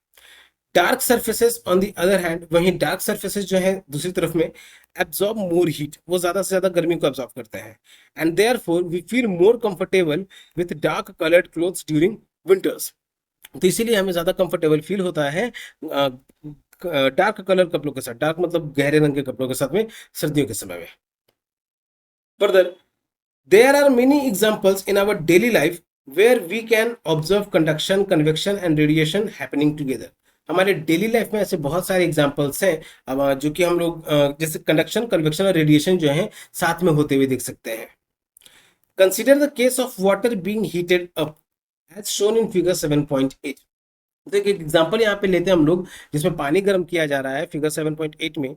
Dark surfaces on the other hand, वहीं डार्क सर्फेसेस जो है दूसरी तरफ में, एब्जॉर्ब मोर हीट, वो ज्यादा से ज्यादा गर्मी को एब्जॉर्ब करते हैं। And therefore we feel more comfortable with dark coloured clothes during winters. तो इसीलिए हमें ज्यादा कंफर्टेबल फील होता है डार्क कलर कपड़ों के साथ, डार्क मतलब गहरे रंग के कपड़ों के साथ में, सर्दियों के समय में। Further, there are many examples in our daily life where we can observe conduction, convection and radiation happening together. हमारे डेली लाइफ में ऐसे बहुत सारे एग्जांपल्स हैं जो कि हम लोग जैसे कंडक्शन, कन्वेक्शन और रेडिएशन जो है साथ में होते हुए देख सकते हैं। Consider the case of water being heated up as shown in figure 7.8। तो एक एग्जांपल यहाँ पे लेते हैं हम लोग, जिसमें पानी गर्म किया जा रहा है, फिगर 7.8 में।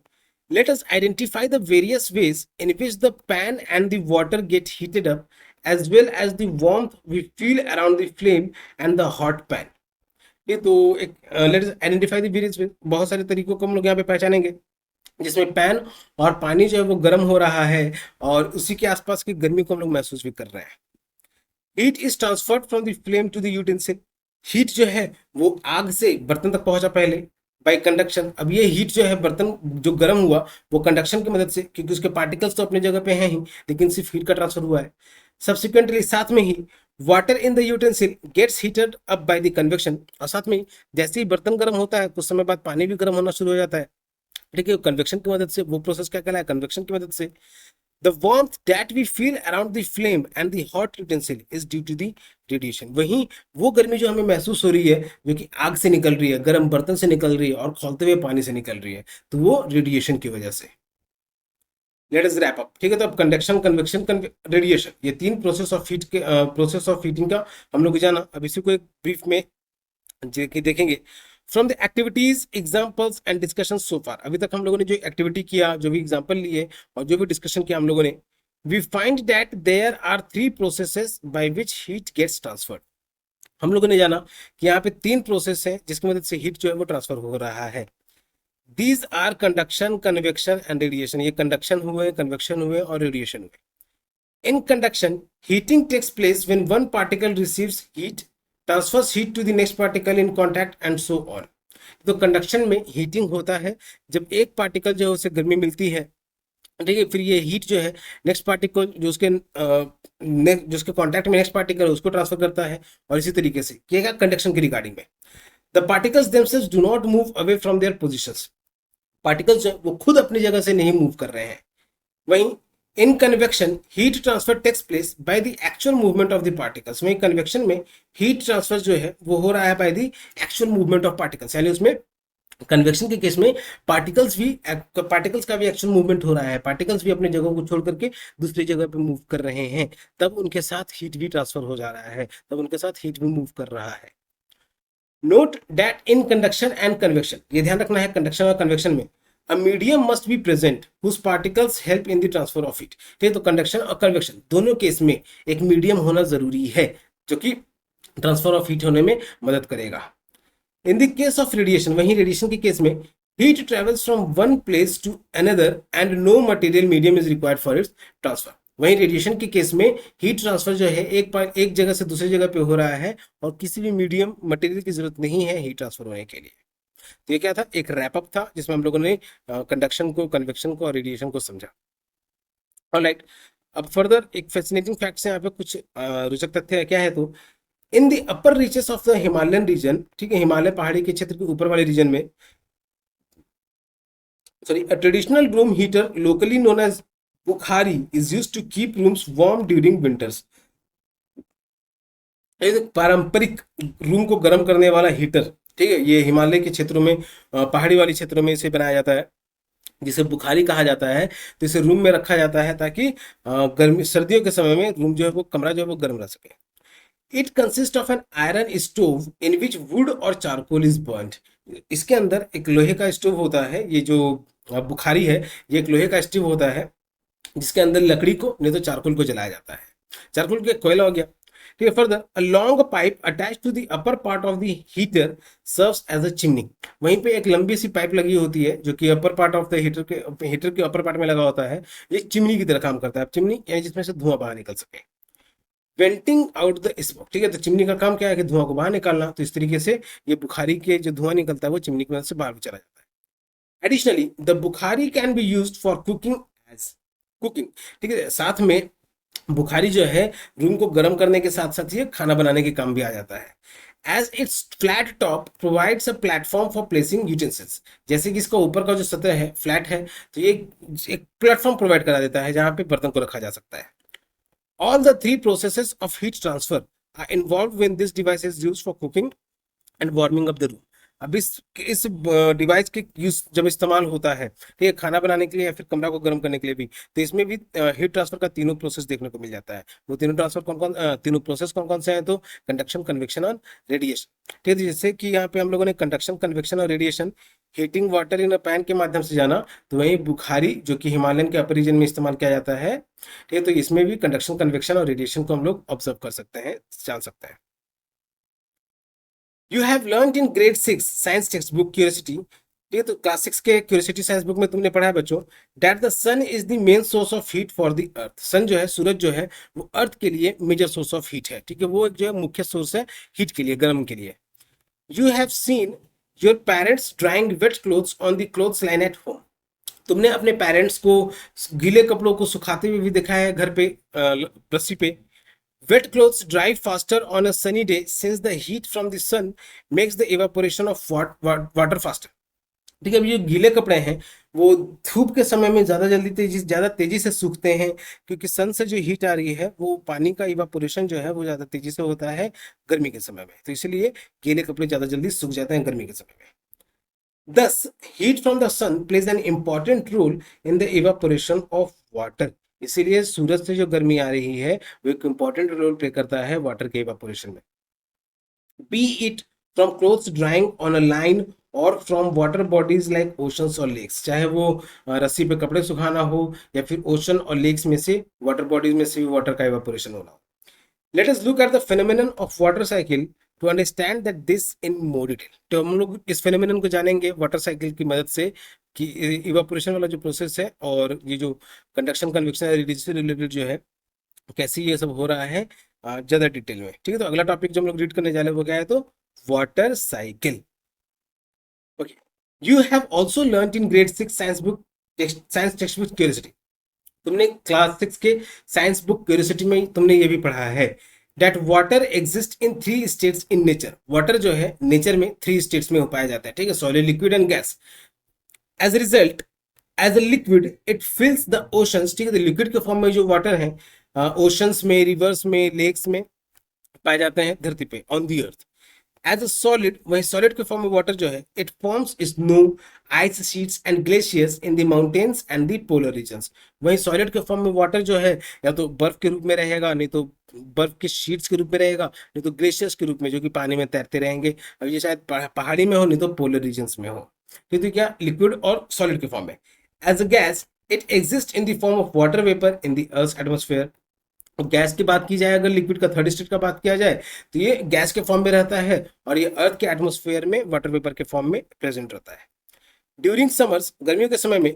Let us identify the various ways in which the pan and the water get heated up as well as the warmth we feel around the flame and the hot pan. ये तो एक let us identify the various ways, बहुत सारे तरीकों को हम लोग यहाँ पे पहचानेंगे, जिसमें पैन और पानी जो है वो गर्म हो रहा है, और उसी के आसपास की गर्मी को हम लोग महसूस भी कर रहे हैं। Heat is transferred from the flame to the utensil. Heat जो है वो आग से बर्तन तक पहुंचा पहले बाय कंडक्शन। अब ये हीट जो है, बर्तन जो गर्म हुआ, वो कंडक्शन की मदद से, क्योंकि उसके पार्टिकल्स तो अपनी जगह पे हैं ही, लेकिन सिर्फ हीट का ट्रांसफर हुआ है। सब्सिक्वेंटली साथ में ही water in the utensil gets heated up by the convection, और साथ में जैसे ही बर्तन गर्म होता है, कुछ समय बाद पानी भी गर्म होना शुरू हो जाता है, ठीक है, कन्वेक्शन की मदद से। वो प्रोसेस क्या कहलाया? कन्वेक्शन की मदद से। The warmth that we feel around the flame and the hot utensil is due to the radiation। वहीं वो गर्मी जो हमें महसूस हो रही है, जो कि आग से निकल रही है, गर्म बर्तन से निकल रही है और खौलते हुए पानी से निकल रही है, तो वो रेडिएशन की वजह से। लेट अस रैप अप, ठीक है। तो अब कंडक्शन, कन्वेक्शन, रेडिएशन, ये तीन प्रोसेस ऑफ हीट के प्रोसेस ऑफ हीटिंग का हम लोग जाना। अब इसी को एक ब्रीफ में देखेंगे। From the activities, examples and discussion so far, अभी तक हम लोगों ने जो एक्टिविटी किया, जो भी एग्जाम्पल लिए और जो भी डिस्कशन किया हम लोगों ने, we find that there are 3 processes by which heat gets transferred. हम लोगों ने जाना कि यहाँ पे 3 प्रोसेस हैं जिसकी मदद से हीट जो है वो ट्रांसफर हो रहा है। These are conduction, convection and radiation. ये कंडक्शन हुए, कन्वेक्शन हुए और रेडिएशन हुए। In conduction, heating takes place when one particle receives heat, transfers heat to the next particle in contact and so on. तो conduction में heating होता है जब एक पार्टिकल जो है उसे गर्मी मिलती है, ठीक है, फिर ये हीट जो है नेक्स्ट पार्टिकल जो उसके कॉन्टैक्ट में नेक्स्ट पार्टिकल है उसको ट्रांसफर करता है, और इसी तरीके से किएगा कंडक्शन की रिगार्डिंग में। The particles themselves do not move away from their positions. Particles जो है वो खुद अपनी जगह से नहीं मूव कर रहे हैं। वहीं in convection, heat transfer takes place by the actual movement of the particles. वहीं कन्वेक्शन में हीट ट्रांसफर जो है वो हो रहा है by the actual movement of particles, यानी उसमें कन्वेक्शन के केस में पार्टिकल्स का भी एक्शन मूवमेंट हो रहा है, पार्टिकल्स भी अपने जगह को छोड़ करके दूसरी जगह पे मूव कर रहे हैं, तब उनके साथ हीट भी ट्रांसफर हो जा रहा है, तब उनके साथ हीट भी मूव कर रहा है। Note that in conduction and convection, ये ध्यान रखना है कंडक्शन और कन्वेक्शन में, a medium must be present whose particles help in the transfer of heat. ठीक है, तो कंडक्शन और कन्वेक्शन दोनों केस में एक मीडियम होना जरूरी है जो कि ट्रांसफर ऑफ हीट होने में मदद करेगा। In the case of radiation, वहीं रेडिएशन के केस में heat travels from one place to another and no material medium is required for its transfer. वहीं रेडिएशन के केस में हीट ट्रांसफर जो है एक जगह से दूसरी जगह पे हो रहा है और किसी भी मीडियम मटेरियल की जरूरत नहीं है हीट ट्रांसफर होने के लिए। तो ये क्या था, एक रैपअप था जिसमें हम लोगों ने कंडक्शन को, कन्वेक्शन को और रेडिएशन को समझा। ऑलराइट, अब फर्दर एक फैसिनेटिंग फैक्ट्स है यहाँ पे, कुछ रोचक तथ्य है। क्या है तो, in the upper reaches of the Himalayan region, ठीक है, हिमालय पहाड़ी के क्षेत्र के ऊपर वाले रीजन में, sorry, a traditional room heater locally known as bukhari is used to keep rooms warm during winters. एक पारंपरिक रूम को गर्म करने वाला हीटर, ठीक है, ये हिमालय के क्षेत्रों में, पहाड़ी वाले क्षेत्रों में इसे बनाया जाता है, जिसे बुखारी कहा जाता है। तो इसे रूम में रखा जाता है ताकि गर्मी सर्दियों के समय में रूम जो है वो, कमरा जो है वो गर्म रह सके। It consist of an iron stove in which would और चारकोल इज बर्न्ड। इसके अंदर एक लोहे का स्टोव होता है, ये जो बुखारी है ये एक लोहे का स्टोव होता है जिसके अंदर लकड़ी को नहीं तो चारकोल को जलाया जाता है। चारकोल के कोयला हो गया। ठीक है, further a long pipe attach to the upper part of the heater serves as a chimney. वहीं पे एक लंबी सी पाइप लगी होती है जो कि अपर पार्ट ऑफ द हीटर के अपर पार्ट में लगा होता है। ये चिमनी की तरह काम करता है। चिमनी यानी जिसमें से धुआं बाहर निकल सके। वेंटिंग आउट द स्मोक, ठीक है, तो चिमनी का काम क्या है कि धुआं को बाहर निकालना। तो इस तरीके से ये बुखारी के जो धुआं निकलता है वो चिमनी की मदद से बाहर चला जाता है। Additionally the bukhari can be used for cooking as cooking, ठीक है, साथ में बुखारी जो है रूम को गर्म करने के साथ साथ ये खाना बनाने के काम भी आ जाता है। As its flat top provides a platform for placing utensils, जैसे कि इसका ऊपर का जो सतह है फ्लैट है तो ये एक प्लेटफॉर्म प्रोवाइड करा देता है जहां पे बर्तन को रखा जा सकता है। All the three processes of heat transfer are involved when this device is used for cooking and warming up the room. अब इस डिवाइस के यूज जब इस्तेमाल होता है, ठीक है, खाना बनाने के लिए या फिर कमरा को गर्म करने के लिए भी, तो इसमें भी हीट ट्रांसफर का तीनों प्रोसेस देखने को मिल जाता है। वो तीनों प्रोसेस कौन कौन से हैं तो कंडक्शन, कन्वेक्शन और रेडिएशन। ठीक है, जैसे कि यहाँ पे हम लोगों ने कंडक्शन, कन्वेक्शन और radiation, heating water in a pan के माध्यम से जाना, तो वहीं बुखारी जो कि हिमालयन के अपर रीजन में इस्तेमाल किया जाता है। ठीक है, तो इसमें भी कंडक्शन, कन्वेक्शन और रेडिएशन को हम लोग ऑब्जर्व कर सकते हैं, जान सकते हैं। You have learn in grade 6 science text book curiosity, ठीक है, तो क्लास 6 के क्यूरियोसिटी साइंस बुक में तुमने पढ़ा है बच्चों, that the sun is the main source of heat for the earth. Sun जो है, सूरज जो है वो अर्थ के लिए मेजर सोर्स ऑफ हीट है। ठीक है, वो एक जो है मुख्य सोर्स है हीट के लिए, गर्म के लिए। You have seen your parents drying wet clothes on the clothes line at home. तुमने अपने पेरेंट्स को गीले कपड़ों को सुखाते हुए भी देखा है घर पे, रस्सी पे। Wet clothes dry faster on a sunny day since the heat from the sun makes the evaporation of water faster. ठीक है, अब ये गीले कपड़े हैं वो धूप के समय में ज्यादा तेजी से सूखते हैं क्योंकि सन से जो हीट आ रही है वो पानी का इवापोरेशन जो है वो ज्यादा तेजी से होता है गर्मी के समय में, तो इसलिए गीले कपड़े ज्यादा जल्दी सूख जाते हैं गर्मी के समय में। Thus, heat from the sun plays an important role in the evaporation of water. इसीलिए सूरज से जो गर्मी आ रही है वो एक इंपॉर्टेंट रोल प्ले करता है वाटर के इवापोरेशन में। Be it from clothes drying on a line और from water bodies like oceans और लेक्स, चाहे वो रस्सी पे कपड़े सुखाना हो या फिर ओशन और लेक्स में से, वाटर बॉडीज में से भी वाटर का इवापोरेशन होना हो। Let us look at the phenomenon of water cycle to understand that this in more detail. तो हम लोग इस फेनोमेनन को जानेंगे वाटर साइकिल की मदद से कि इवापोरेशन वाला जो प्रोसेस है और ये जो कंडक्शन, कन्वेक्शन, रेडिएशन से रिलेटेड जो है कैसे ये सब हो रहा है ज्यादा डिटेल में। ठीक है, तो अगला टॉपिक जो हम लोग रीड करने जा रहे हैं वो क्या है तो water cycle. Okay, you have also learn in grade 6 science text book curiosity. तुमने क्लास 6 के साइंस बुक क्यूरियोसिटी में तुमने ये भी पढ़ा है that water exist in 3 states in nature. Water जो है नेचर में 3 स्टेट्स में हो पाया जाता है। ठीक है, solid, liquid and gas. As a result, as a liquid it fills the oceans. ठीक है, तो लिक्विड के फॉर्म में जो वाटर है ओशंस में, रिवर्स में, लेक्स में पाए जाते हैं धरती पे, on the earth. As a solid, वही सॉलिड के फॉर्म में वाटर जो है it forms snow, ice sheets and glaciers in the mountains and the polar regions. वही सॉलिड के फॉर्म में वाटर जो है या तो बर्फ के रूप में रहेगा, नहीं तो बर्फ के शीट्स के रूप में रहेगा, नहीं तो ग्लेशियर्स के रूप में जो कि पानी में तैरते रहेंगे। अब ये शायद पहाड़ी में हो, नहीं तो पोलर रीजन्स में हो। तो क्या लिक्विड और सॉलिड के फॉर्म में। As a gas it exist in the form of water vapour in the earth atmosphere. और गैस की बात की जाए, अगर लिक्विड का थर्ड स्टेट का बात किया जाए, तो ये गैस के फॉर्म में रहता है और ये अर्थ के एटमोस्फेयर में वाटर वेपर के फॉर्म में प्रेजेंट रहता है। ड्यूरिंग समर्स, गर्मियों के समय में,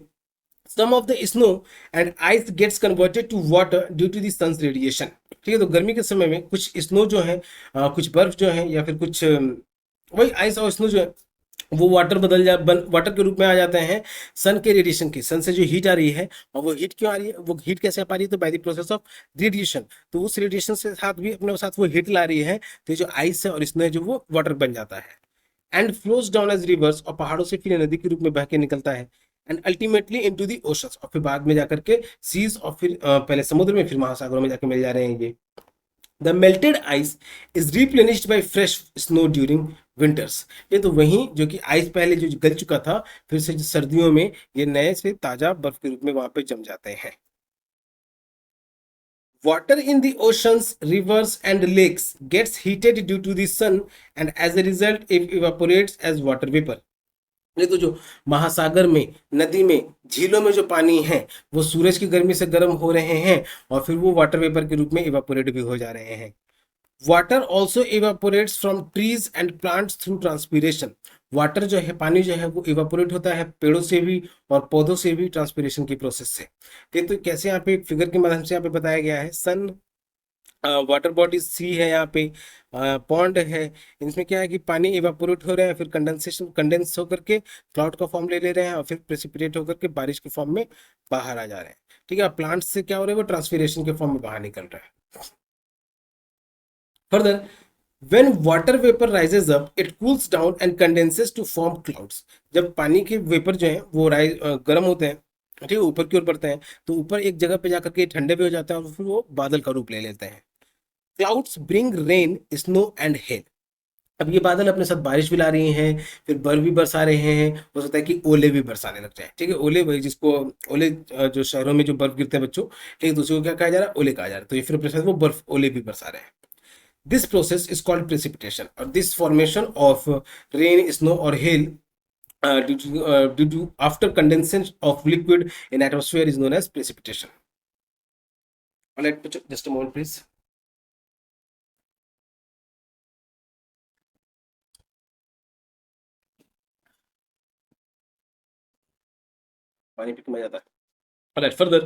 some of the snow and ice gets converted to water due to the sun's radiation। ठीक है, तो गर्मी के समय में कुछ स्नो जो है, कुछ बर्फ जो है या फिर कुछ वही आइस और स्नो जो है वो वाटर के रूप में आ जाते हैं सन के रेडिएशन की। सन से जो हीट आ रही है, और वो हीट क्यों आ रही है, वो हीट कैसे आ पा रही है, तो by the process of radiation. तो उस रेडिएशन से साथ भी अपने साथ वो हीट ला रही है, तो जो आइस है और स्नो है जो वो वाटर बन जाता है। And flows down as rivers, और पहाड़ों से फिर नदी के रूप में बह के निकलता है। And ultimately into the oceans, और फिर बाद में जाकर के सीज, और फिर पहले समुद्र में फिर महासागरों में जाके मिल जा रहे हैं ये। The melted ice is replenished by fresh snow during winters. ये तो वही जो कि आइस पहले जो गल चुका था, फिर से सर्दियों में ये नए से ताजा बर्फ के रूप में वहां पे जम जाते हैं। Water in the oceans, rivers, and lakes gets heated due to the sun, and as a result, it evaporates as water vapor। ये तो जो महासागर में, नदी में, झीलों में जो पानी है वो सूरज की गर्मी से गर्म हो रहे हैं और फिर वो वाटर वेपर के रूप में इवापोरेट भी हो जा रहे हैं। Water also evaporates from trees and plants through transpiration. Water जो है, पानी जो है वो इवापोरेट होता है पेड़ों से भी और पौधों से भी ट्रांसपीरेशन की प्रोसेस से। तो कैसे यहाँ पे फिगर के माध्यम से यहाँ पे बताया गया है। सन, वाटर बॉडी सी है, यहाँ पे पॉन्ड है, इनमें क्या है कि पानी इवापोरेट हो रहे हैं, फिर कंडेंस होकर के क्लाउड का फॉर्म ले ले रहे हैं और फिर प्रेसिपिटेट होकर के बारिश के फॉर्म में बाहर आ जा रहे हैं। ठीक है, प्लांट्स से क्या हो रहा है, वो ट्रांसपीरेशन के फॉर्म में बाहर निकल रहा है। Further, when water vapor rises up it cools down and condenses to form clouds। जब पानी के वेपर जो है वो गर्म होते हैं, ठीक है, ऊपर की ओर बढ़ते हैं, तो ऊपर एक जगह पे जाकर के ठंडे भी हो जाते हैं और फिर वो बादल का रूप ले लेते हैं। Clouds bring rain, snow and hell. अब ये बादल अपने साथ बारिश भी ला रही हैं, फिर बर्फ भी बरसा रहे हैं, हो सकता है कि ओले भी बरसाने लग जाए। ठीक है, ओले वही जिसको ओले, जो शहरों में जो बर्फ गिरते हैं बच्चों, ठीक है, तो उसको क्या कहा जा रहा है, ओले कहा जा रहा है। तो ये फिर अपने साथ वो बर्फ ओले भी बरसा रहे हैं। This process is called precipitation, or this formation of rain, snow, or hail due to after condensation of liquid in atmosphere is known as precipitation. All right, just a moment, please. पानी P के मजा आता है। All right, further.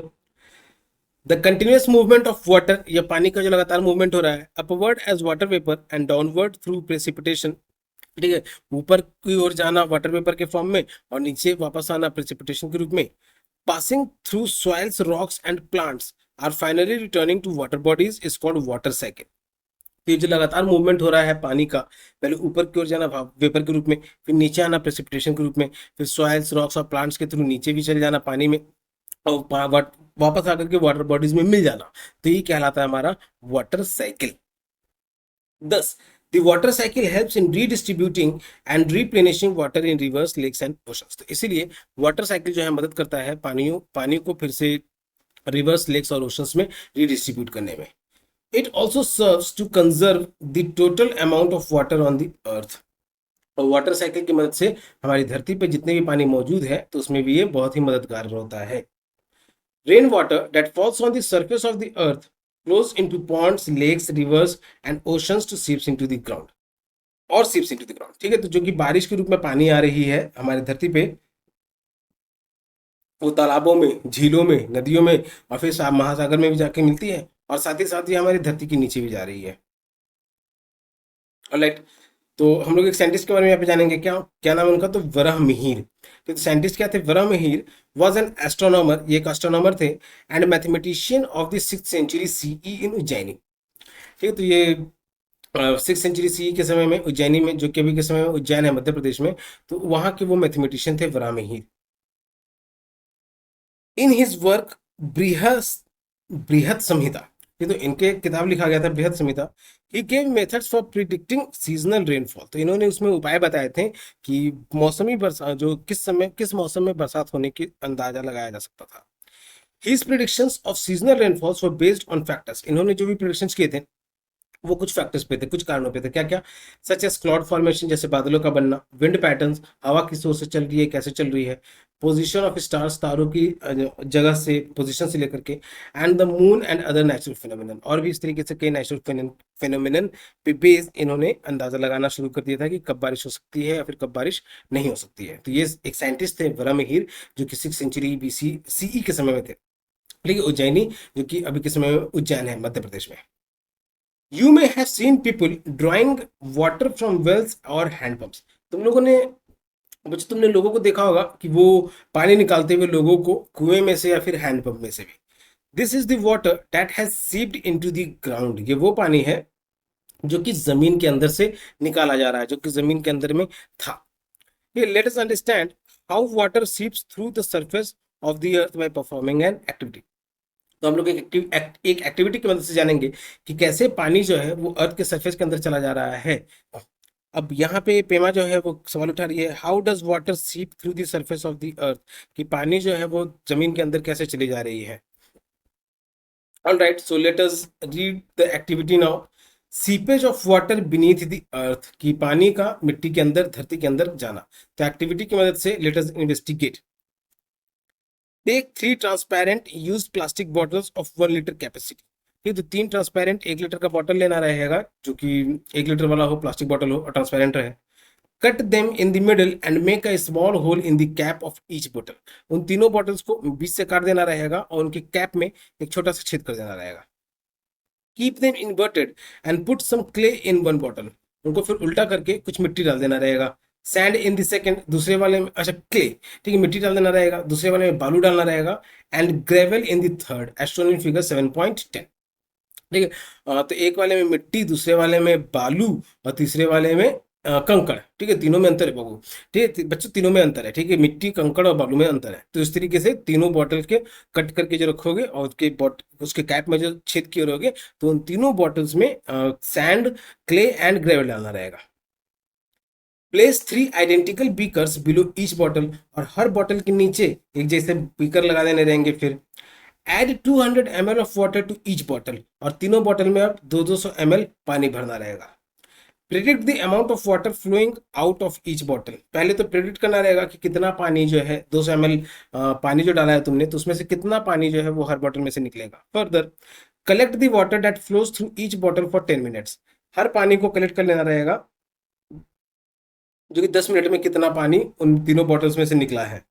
The continuous movement of water, या पानी का जो लगातार मूवमेंट हो रहा है, upward as water vapor and downward through precipitation। ठीक है, ऊपर की ओर जाना वाटर वेपर के फॉर्म में और नीचे वापस आना प्रेसिपिटेशन के रूप में। Passing through soils, rocks and plants are finally returning to water bodies is called water cycle. तो ये जो लगातार मूवमेंट हो रहा है पानी का, पहले ऊपर की ओर जाना वेपर के रूप में, फिर नीचे आना प्रेसिपिटेशन के रूप में, फिर सॉइल्स, रॉक्स और प्लांट्स के थ्रू नीचे भी चले जाना पानी में, और वापस आकर के वाटर बॉडीज में मिल जाना, तो ये कहलाता है हमारा water cycle. 10. The water cycle helps in redistributing and replenishing water in rivers, lakes and oceans। तो इसीलिए वाटर साइकिल जो है मदद करता है पानी को फिर से रिवर्स, लेक्स और ओशंस में रीडिस्ट्रीब्यूट करने में। It also serves to conserve the total amount of water on the earth. और वाटर साइकिल की मदद से हमारी धरती पे जितने भी पानी मौजूद है तो उसमें भी ये बहुत ही मददगार होता है। Rain water that falls on the surface of the earth flows into ponds, lakes, rivers and oceans to seeps into the ground, और seeps into the ground। ठीक है, तो जो कि बारिश के रूप में पानी आ रही है हमारी धरती पे, वो तालाबों में, झीलों में, नदियों में और फिर महासागर में भी जाके मिलती है, और साथ ही हमारी धरती के नीचे भी जा रही है। ऑलराइट, तो हम लोग एक साइंटिस्ट के बारे में यहाँ पे जानेंगे। क्या क्या नाम है उनका, तो वराहमिहिर। तो साइंटिस्ट क्या थे, वराहमिहिर वॉज एन एस्ट्रोनॉमर, ये एक एस्ट्रोनॉमर थे, and mathematician of the 6th century CE इन उज्जैनी। ठीक है, तो ये 6th century CE के समय में उज्जैनी में, जो कि अभी के समय में उज्जैन है मध्य प्रदेश में, तो वहां के वो मैथमेटिशियन थे वराहमिहिर। इन हिज वर्क बृहत संहिता, ये तो इनके किताब लिखा गया था Brihat Samhita. He gave methods for predicting seasonal rainfall, तो इन्होंने उसमें उपाय बताए थे कि मौसमी बरसात जो किस समय किस मौसम में बरसात होने की अंदाजा लगाया जा सकता था। His predictions of seasonal rainfalls were based on factors, इन्होंने जो भी प्रिडिक्शंस किए थे वो कुछ फैक्टर्स पे थे, कुछ कारणों पे थे। क्या क्या? सच एस क्लाउड फॉर्मेशन, जैसे बादलों का बनना, विंड पैटर्न्स, हवा किस ओर से चल रही है, कैसे चल रही है, पोजीशन ऑफ स्टार्स, तारों की जगह से, पोजीशन से लेकर के, and the moon and other natural phenomenon, और भी इस तरीके से कई नेचुरल फिनोमिनन पे बेस इन्होंने अंदाजा लगाना शुरू कर दिया था कि कब बारिश हो सकती है या फिर कब बारिश नहीं हो सकती है। तो ये एक साइंटिस्ट थे वराहमिहिर, जो कि 6th सेंचुरी बीसी सीई के समय में थे। लेकिन उज्जैनी, जो कि अभी के समय में उज्जैन है मध्य प्रदेश में। You may have seen people drawing water from wells और हैंडपंप्स, तुम लोगों ने बच्चों तुमने लोगों को देखा होगा कि वो पानी निकालते हुए लोगों को कुएं में से या फिर हैंडपंप में से भी। This is the water that has seeped into the ground, ये वो पानी है जो कि जमीन के अंदर से निकाला जा रहा है, जो कि जमीन के अंदर में था। ये let us understand how water seeps through the surface of the earth by performing an activity. तो हम लोग एक एक्टिविटी की मदद से जानेंगे कि कैसे पानी जो है वो अर्थ के सरफेस के अंदर चला जा रहा है। अब यहाँ पे पेमा जो है वो सवाल उठा रही है, हाउ डज वाटर सीप through the surface of the अर्थ, कि पानी जो है वो जमीन के अंदर कैसे चली जा रही है। All right, so let us read the activity now. Seepage of water beneath the earth, कि पानी का मिट्टी के अंदर, धरती के अंदर जाना। तो एक्टिविटी की मदद से let us investigate. Take 3 transparent use plastic bottles of 1 litre capacity. ठीक, तो 3 ट्रांसपेरेंट 1 लीटर का बॉटल लेना रहेगा, जो कि 1 लीटर वाला हो, प्लास्टिक बॉटल हो और ट्रांसपेरेंट रहे। Cut them in the middle and make a small hole in the cap of each bottle, उन तीनों बॉटल्स को बीच से काट देना रहेगा और उनके कैप में एक छोटा सा छेद कर देना रहेगा। Keep them inverted and put some clay in one bottle, उनको फिर उल्टा करके कुछ मिट्टी डाल देना रहेगा। सैंड इन द सेकंड, दूसरे वाले में, अच्छा क्ले, ठीक है, मिट्टी डाल देना रहेगा, दूसरे वाले में बालू डालना रहेगा। And gravel in the third as shown in figure 7.10। ठीक है, तो एक वाले में मिट्टी, दूसरे वाले में बालू और तीसरे वाले में कंकड़। ठीक है, तीनों में अंतर है बाबू। ठीक है बच्चों, तीनों में अंतर है। ठीक है, मिट्टी, कंकड़ और बालू में अंतर है। तो इस तरीके से तीनों बॉटल के कट करके जो रखोगे और उसके कैप में जो छेद किए रहोगे, तो उन तीनों बॉटल्स में सैंड, क्ले एंड ग्रेवल डालना रहेगा। Place 3 identical beakers below each bottle, और हर बॉटल के नीचे एक जैसे बीकर लगा देने रहेंगे। फिर add 200 ml of water to each bottle, और तीनों बॉटल में अब 200 ml पानी भरना रहेगा। Predict the amount of water flowing out of each bottle, पहले तो प्रिडिक्ट करना रहेगा कि कितना पानी जो है 200 ml पानी जो डाला है तुमने, तो उसमें से कितना पानी जो है वो हर बॉटल में से निकलेगा। Further collect the water that flows through each bottle for 10 minutes, हर पानी को कलेक्ट कर लेना रहेगा, जो कि 10 मिनट में कितना पानी उन तीनों बॉटल्स में से निकला है।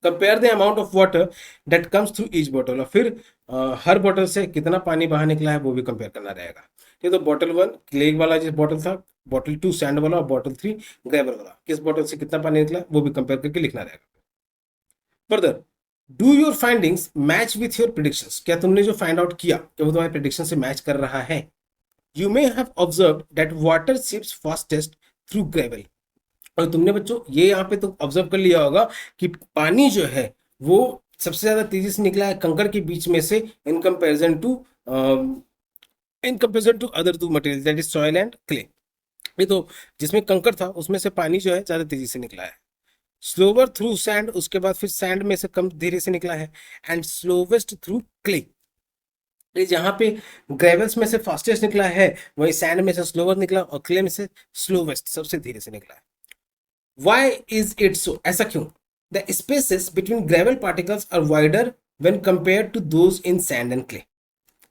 Compare the amount of water that comes through each bottle, और फिर हर बॉटल से कितना पानी बाहर निकला है वो भी कंपेयर करना रहेगा। ठीक, तो बॉटल 1 क्ले वाला जो बॉटल था, बॉटल 2 सैंड वाला और बॉटल 3 ग्रेवल वाला, किस बॉटल से कितना पानी निकला वो भी कंपेयर करके लिखना रहेगा। Further do your findings match with your predictions, क्या तुमने जो फाइंड आउट किया क्या वो तुम्हारे प्रिडिक्शन से मैच कर रहा है। You may have observe that water seeps fastest through gravel, और तुमने बच्चों ये यहाँ पे तो ऑब्जर्व कर लिया होगा कि पानी जो है वो सबसे ज्यादा तेजी से निकला है कंकड़ के बीच में से, in comparison to other 2 material that is soil and clay. ये तो जिसमें कंकड़ था उसमें से पानी जो है ज्यादा तेजी से निकला है। स्लोवर थ्रू सैंड, उसके बाद फिर सैंड में से कम धीरे से निकला है। एंड स्लोवेस्ट थ्रू क्ले, जहां पे ग्रेवल्स में से फास्टेस्ट निकला है, वही सैंड में से स्लोवर निकला और क्ले में से स्लोवेस्ट, सबसे धीरे से निकला है। Why is it so? ऐसा क्यों? The spaces between gravel particles are wider when compared to those in sand and clay.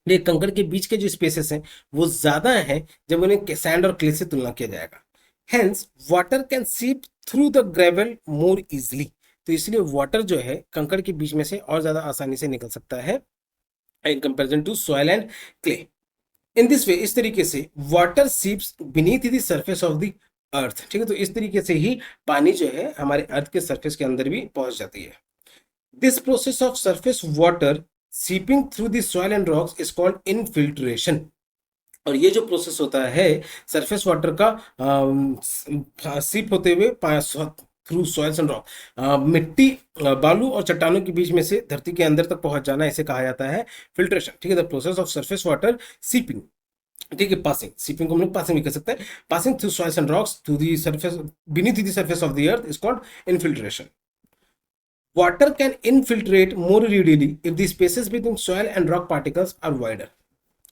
ये कंकड़ के बीच के जो स्पेसेस हैं वो ज्यादा हैं जब उन्हें सैंड और क्ले से तुलना किया जाएगा। Hence, water can seep through the gravel more easily. तो इसलिए वाटर जो है कंकड़ के बीच में से और ज्यादा आसानी से निकल सकता है in comparison to soil and clay. In this way, इस तरीके से water seeps beneath the surface of the अर्थ। ठीक है, तो इस तरीके से ही पानी जो है हमारे अर्थ के सरफेस के अंदर भी पहुंच जाती है। This process of surface water seeping through the soil and rocks is called infiltration, और ये जो प्रोसेस होता है सरफेस वाटर का सीप होते हुए थ्रू सॉइल्स एंड रॉक। मिट्टी, बालू और चट्टानों के बीच में से धरती के अंदर तक पहुंच जाना, इसे कहा जाता है फिल्ट्रेशन। ठीक है, the process of surface water seeping. ठीक है, पासिंग, सीपिंग को हम लोग पासिंग भी कर सकते हैं। Passing through soils and rocks to the surface, beneath the surface of the earth is called infiltration. Water can infiltrate more readily if the spaces between soil and rock particles are wider.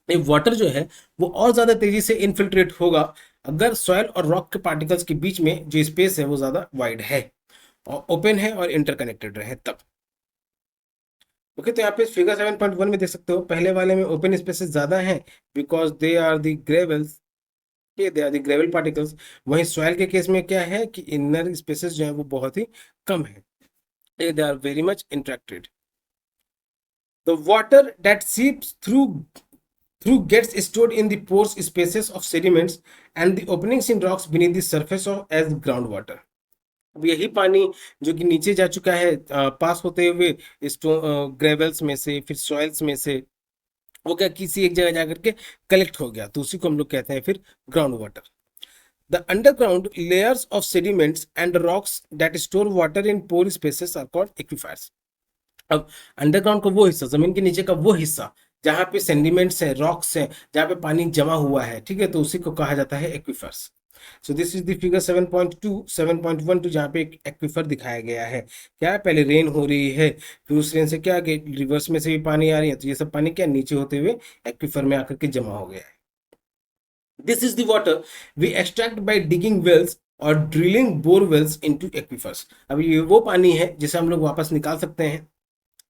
ये water जो है वो और ज्यादा तेजी से infiltrate होगा अगर सॉइल और रॉक के पार्टिकल्स के बीच में जो स्पेस है वो ज्यादा वाइड है और ओपन है और इंटरकनेक्टेड रहे तब। ओके, तो यहाँ पे फिगर 7.1 में देख सकते हो, पहले वाले में ओपन स्पेसेस ज्यादा हैं because they are the gravels, they are the gravel particles. वहीं सॉइल के केस में क्या है कि इनर स्पेसेस जो है वो बहुत ही कम है, they are very much interacted. The water that seeps through gets stored in the pore spaces of sediments and the openings in rocks beneath the surface of as groundwater. अब यही पानी जो कि नीचे जा चुका है पास होते हुए ग्रेवल्स में से, फिर सॉइल्स में से, वो क्या किसी एक जगह जाकर के कलेक्ट हो गया, तो उसी को हम लोग कहते हैं फिर ground water. The underground layers of sediments and rocks that store water in pore spaces are called aquifers. अब अंडरग्राउंड का वो हिस्सा, जमीन के नीचे का वो हिस्सा जहां पे सेडिमेंट्स है, रॉक्स है, जहां पे पानी जमा हुआ है, ठीक है, तो उसी को कहा जाता है aquifers. So this is the figure 7.2 7.12 जहां पे एक एक्विफर दिखाया गया है। क्या है, पहले रेन हो रही है, फिर उस रेन से क्या रिवर्स में से भी पानी आ रही है, तो ये सब पानी क्या नीचे होते हुए एक्विफर में आकर के जमा हो गया है। This is the water we extract by digging wells और drilling bore wells into aquifers. अब ये वो पानी है जिसे हम लोग वापस निकाल सकते हैं,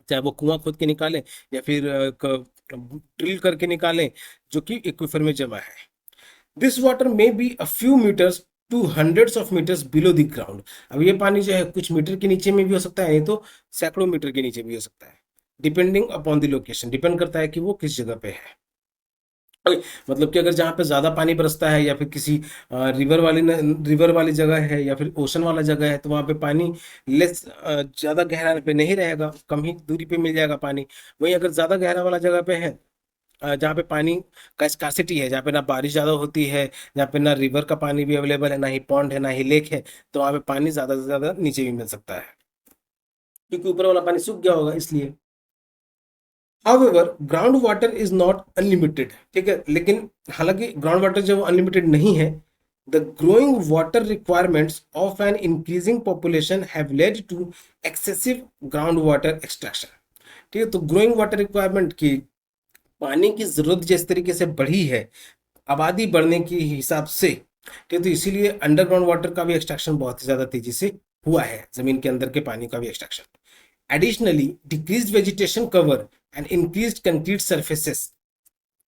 चाहे वो कुआं खोद के निकालें या फिर ड्रिल करके निकालें, जो कि एक्विफर में जमा है। This water may be a few metres to hundreds of metres below the ground. अब ये पानी जो है कुछ मीटर के नीचे में भी हो सकता है, ये तो सैकड़ों मीटर के नीचे भी हो सकता है, depending upon the location, depend करता है कि वो किस जगह पे है। मतलब कि अगर जहाँ पे ज्यादा पानी बरसता है या फिर किसी रिवर वाली जगह है या फिर ओशन वाला जगह है, तो वहाँ पे पानी लेस, ज्यादा गहरा पे नहीं रहेगा, कम ही दूरी पे मिल जाएगा पानी। वहीं अगर ज्यादा गहरा वाला जगह पे है, जहाँ पे पानी का स्कार्सिटी है, जहाँ पे ना बारिश ज्यादा होती है, जहाँ पे ना रिवर का पानी भी अवेलेबल है, ना ही पॉन्ड है, ना ही लेक है, तो वहाँ पे पानी ज्यादा से ज्यादा नीचे भी मिल सकता है, क्योंकि ऊपर वाला पानी सूख गया होगा इसलिए। However, ground water is not unlimited. ठीक है, लेकिन हालांकि ग्राउंड वाटर जो अनलिमिटेड नहीं है, the growing water requirements of an increasing population have led to excessive ground water extraction. ठीक है, तो ग्रोइंग वाटर रिक्वायरमेंट की पानी की जरूरत जिस तरीके से बढ़ी है आबादी बढ़ने के हिसाब से, ठीक है, तो इसीलिए अंडरग्राउंड वाटर का भी एक्सट्रैक्शन बहुत ही ज्यादा तेजी से हुआ है, जमीन के अंदर के पानी का भी extraction. Additionally, decreased vegetation cover and increased concrete surfaces।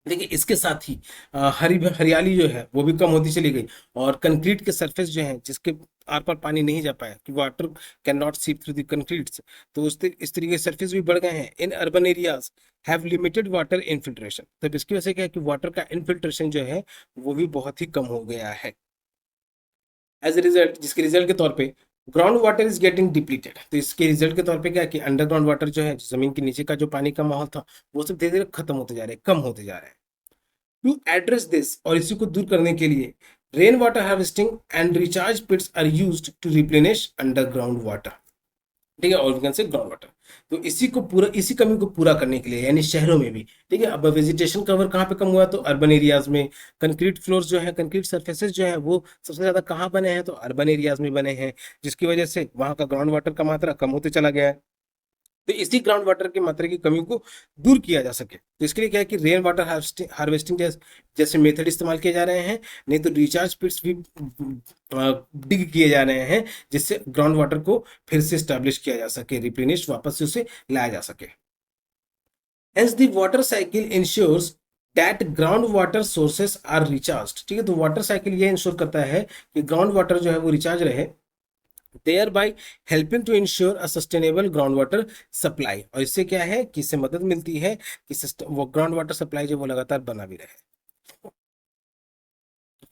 देखिए, इसके साथ ही हरियाली जो है वो भी कम होती चली गई और कंक्रीट के सरफेस जो है जिसके आर पार पानी नहीं जा पाया कि वाटर कैन नॉट सीप थ्रू द कंक्रीट, तो इस तरीके के सरफेस भी बढ़ गए हैं। In urban areas have limited water infiltration, तो इसकी वजह से क्या है कि वाटर का इनफिल्ट्रेशन जो है वो भी बहुत ही कम हो गया है। एज ए रिजल्ट, जिसके रिजल्ट के तौर पे ground water is getting depleted, तो इसके रिजल्ट के तौर पे क्या है कि अंडरग्राउंड वाटर जो है, जमीन के नीचे का जो पानी का माहौल था, वो सब धीरे धीरे खत्म होते जा रहे हैं, कम होते जा रहे हैं। टू एड्रेस दिस, और इसी को दूर करने के लिए rain water harvesting and recharge pits are used to replenish underground water. ठीक है, और से ग्राउंड वाटर, तो इसी कमी को पूरा करने के लिए, यानी शहरों में भी, ठीक है। अब वेजिटेशन कवर कहाँ पे कम हुआ, तो अर्बन एरियाज में। कंक्रीट फ्लोर्स जो है, कंक्रीट सर्फेसेस जो है, वो सबसे ज्यादा कहाँ बने हैं, तो अर्बन एरियाज में बने हैं, जिसकी वजह से वहाँ का ग्राउंड वाटर का मात्रा कम होते चला गया है। तो इसी ग्राउंड वाटर की मात्रा की कमी को दूर किया जा सके, तो इसके लिए क्या है कि रेन वाटर हार्वेस्टिंग जैसे मेथड इस्तेमाल किए जा रहे हैं, नहीं तो रिचार्ज पिट्स भी डिग किए जा रहे हैं, जिससे ग्राउंड वाटर को फिर से स्टैब्लिश किया जा सके, रिप्लेनिश वापस से उसे लाया जा सके। Hence the water cycle ensures that ground water sources are recharged। ठीक है, तो वाटर साइकिल ये इंश्योर करता है कि ग्राउंड वाटर जो है वो रिचार्ज रहे, thereby helping to ensure a sustainable groundwater supply। और इससे क्या है कि इससे मदद मिलती है कि वो ग्राउंड वाटर सप्लाई जो वो लगातार बना भी रहे।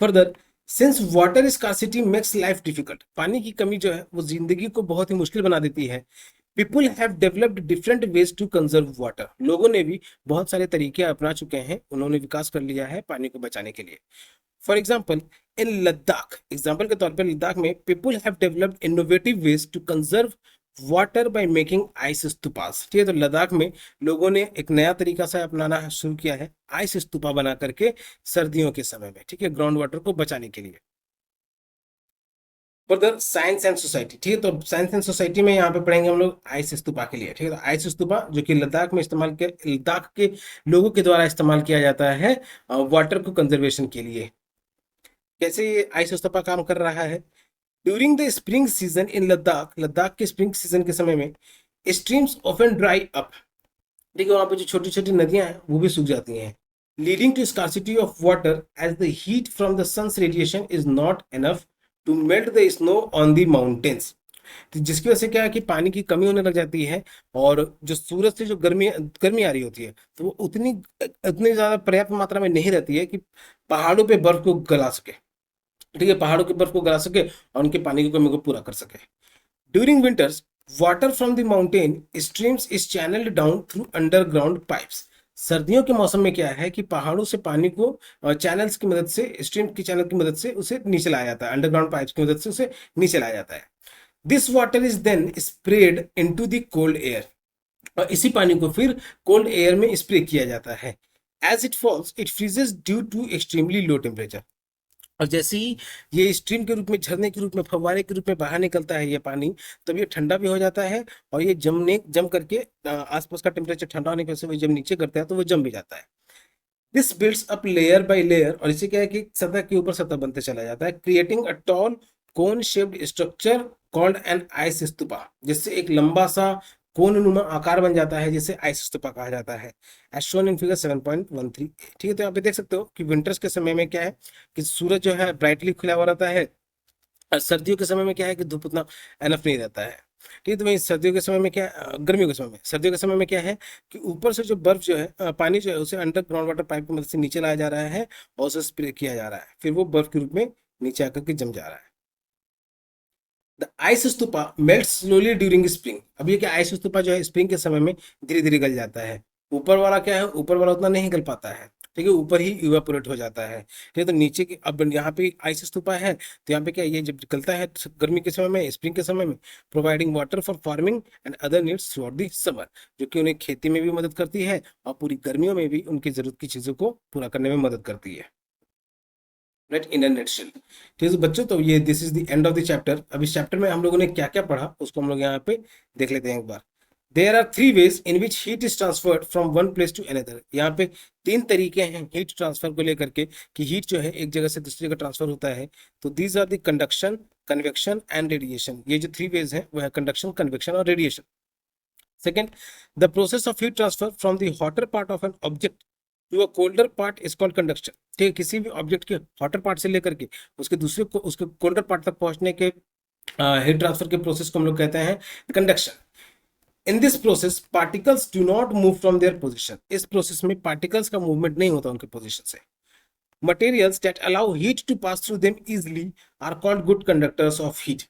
Further, since water scarcity makes life difficult, पानी की कमी जो है वो जिंदगी को बहुत ही मुश्किल बना देती है। People have developed different ways to conserve water, लोगों ने भी बहुत सारे तरीके अपना चुके हैं, उन्होंने विकास कर लिया है पानी को बचाने के लिए। For example in Ladakh, example के तौर पर लद्दाख में people have developed innovative ways to conserve water by making ice stupas. ठीक है, तो लद्दाख में लोगों ने एक नया तरीका से अपनाना शुरू किया है, आइस स्तूपा बना करके सर्दियों के समय में, ठीक है, ग्राउंड वाटर को बचाने के लिए। फर्दर साइंस एंड सोसाइटी, ठीक है, तो साइंस एंड सोसाइटी में यहाँ पे पढ़ेंगे हम लोग आइस स्तूपा के लिए। ठीक है, तो आइस स्तूपा जो कि लद्दाख में इस्तेमाल किया, लद्दाख के लोगों के द्वारा इस्तेमाल किया जाता है वाटर को कंजर्वेशन के लिए। कैसे ये आइस स्तूपा काम कर रहा है? During the spring season in Ladakh, Ladakh के स्प्रिंग सीजन के समय में स्ट्रीम्स ऑफन ड्राई अप, ठीक है, वहां पे जो छोटी छोटी नदियां हैं वो भी सूख जाती हैं, leading to scarcity of water as the heat from the sun's radiation is not enough to melt the snow on the mountains. तो जिसकी वजह से क्या है कि पानी की कमी होने लग जाती है, और जो सूरज से जो गर्मी गर्मी आ रही होती है तो वो उतनी ज्यादा पर्याप्त मात्रा में नहीं रहती है कि पहाड़ों पे बर्फ को गला सके। ठीक है, पहाड़ों की बर्फ को गला सके और उनके पानी की कमी को पूरा कर सके। During winters water from the mountain streams is channelled down through underground pipes. सर्दियों के मौसम में क्या है कि पहाड़ों से पानी को चैनल्स की मदद से, स्ट्रीम की चैनल की मदद से उसे नीचे लाया जाता है, अंडरग्राउंड पाइप्स की मदद से उसे नीचे लाया जाता है। This water is then spread into the cold air, और इसी पानी को फिर कोल्ड एयर में स्प्रे किया जाता है। As it falls it freezes due to extremely low temperature, और जैसे ही ये स्ट्रीम के रूप में, झरने के रूप में, फव्वारे के रूप में बाहर निकलता है ये पानी, तब ये ठंडा भी हो जाता है, और ये जम करके आसपास का टेम्परेचर ठंडा होने की वजह से वो जब नीचे करता है तो वो जम भी जाता है। This builds up layer by layer, और इसे क्या है कि सतह के ऊपर सतह बनते चला जाता है, creating a tall cone shaped structure called an ice stupa, जिससे एक लंबा सा कोननुमा आकार बन जाता है, जिसे आइस स्तूपा कहा जाता है, एज शोन इन फिगर 7.13। ठीक है, तो यहाँ पे देख सकते हो कि विंटर्स के समय में क्या है कि सूरज जो है ब्राइटली खुला हुआ रहता है, और सर्दियों के समय में क्या है कि धूप उतना एनफ नहीं रहता है। ठीक है, तो वही सर्दियों के समय में क्या, गर्मियों के समय में, सर्दियों के समय में क्या है कि ऊपर से जो बर्फ जो है, पानी जो है उसे अंडर ग्राउंड वाटर पाइप की मदद से नीचे लाया जा रहा है, और उसे स्प्रे किया जा रहा है, फिर वो बर्फ के रूप में नीचे आकर के जम जा रहा है। The ice stupa melt slowly during spring. अब ये क्या, आइस स्तूपा जो है स्प्रिंग के समय में धीरे धीरे गल जाता है। ऊपर वाला क्या है, ऊपर वाला उतना नहीं गल पाता है, ठीक है, ऊपर ही इवेपोरेट हो जाता है। ठीक है, तो नीचे की, अब यहाँ पे आइस स्तूपा है तो यहाँ पे क्या, ये जब निकलता है गर्मी के समय में, स्प्रिंग के समय में, providing water for farming and other needs through out the summer, जो कि उन्हें खेती में भी मदद करती है और पूरी गर्मियों में भी उनकी जरूरत की चीजों को पूरा करने में मदद करती है। Right, in a nutshell. ठीक है बच्चों, तो ये this is the end of the chapter. अब इस चैप्टर में हम लोगों ने क्या क्या पढ़ा उसको हम लोग यहाँ पे देख लेते हैं एक बार। There are three ways in which heat is transferred from one place to another. यहाँ पे तीन तरीके हैं हीट ट्रांसफर को लेकर के, कि हीट जो है एक जगह से दूसरी जगह ट्रांसफर होता है। तो these are the conduction, convection and radiation. ये जो थ्री वेज है वो है कंडक्शन, कन्वेक्शन और radiation. Second, the process of heat transfer from the hotter part of an object to a colder part is called conduction. ठीक है, किसी भी ऑब्जेक्ट के हॉटर पार्ट से लेकर के उसके दूसरे को, उसके कोल्डर पार्ट तक पहुंचने के हीट ट्रांसफर के प्रोसेस को हम लोग कहते हैं conduction. In this process particles do not move from their position. इस प्रोसेस में पार्टिकल्स का मूवमेंट नहीं होता उनके पोजिशन से। Materials that allow heat to pass through them easily are called good conductors of heat.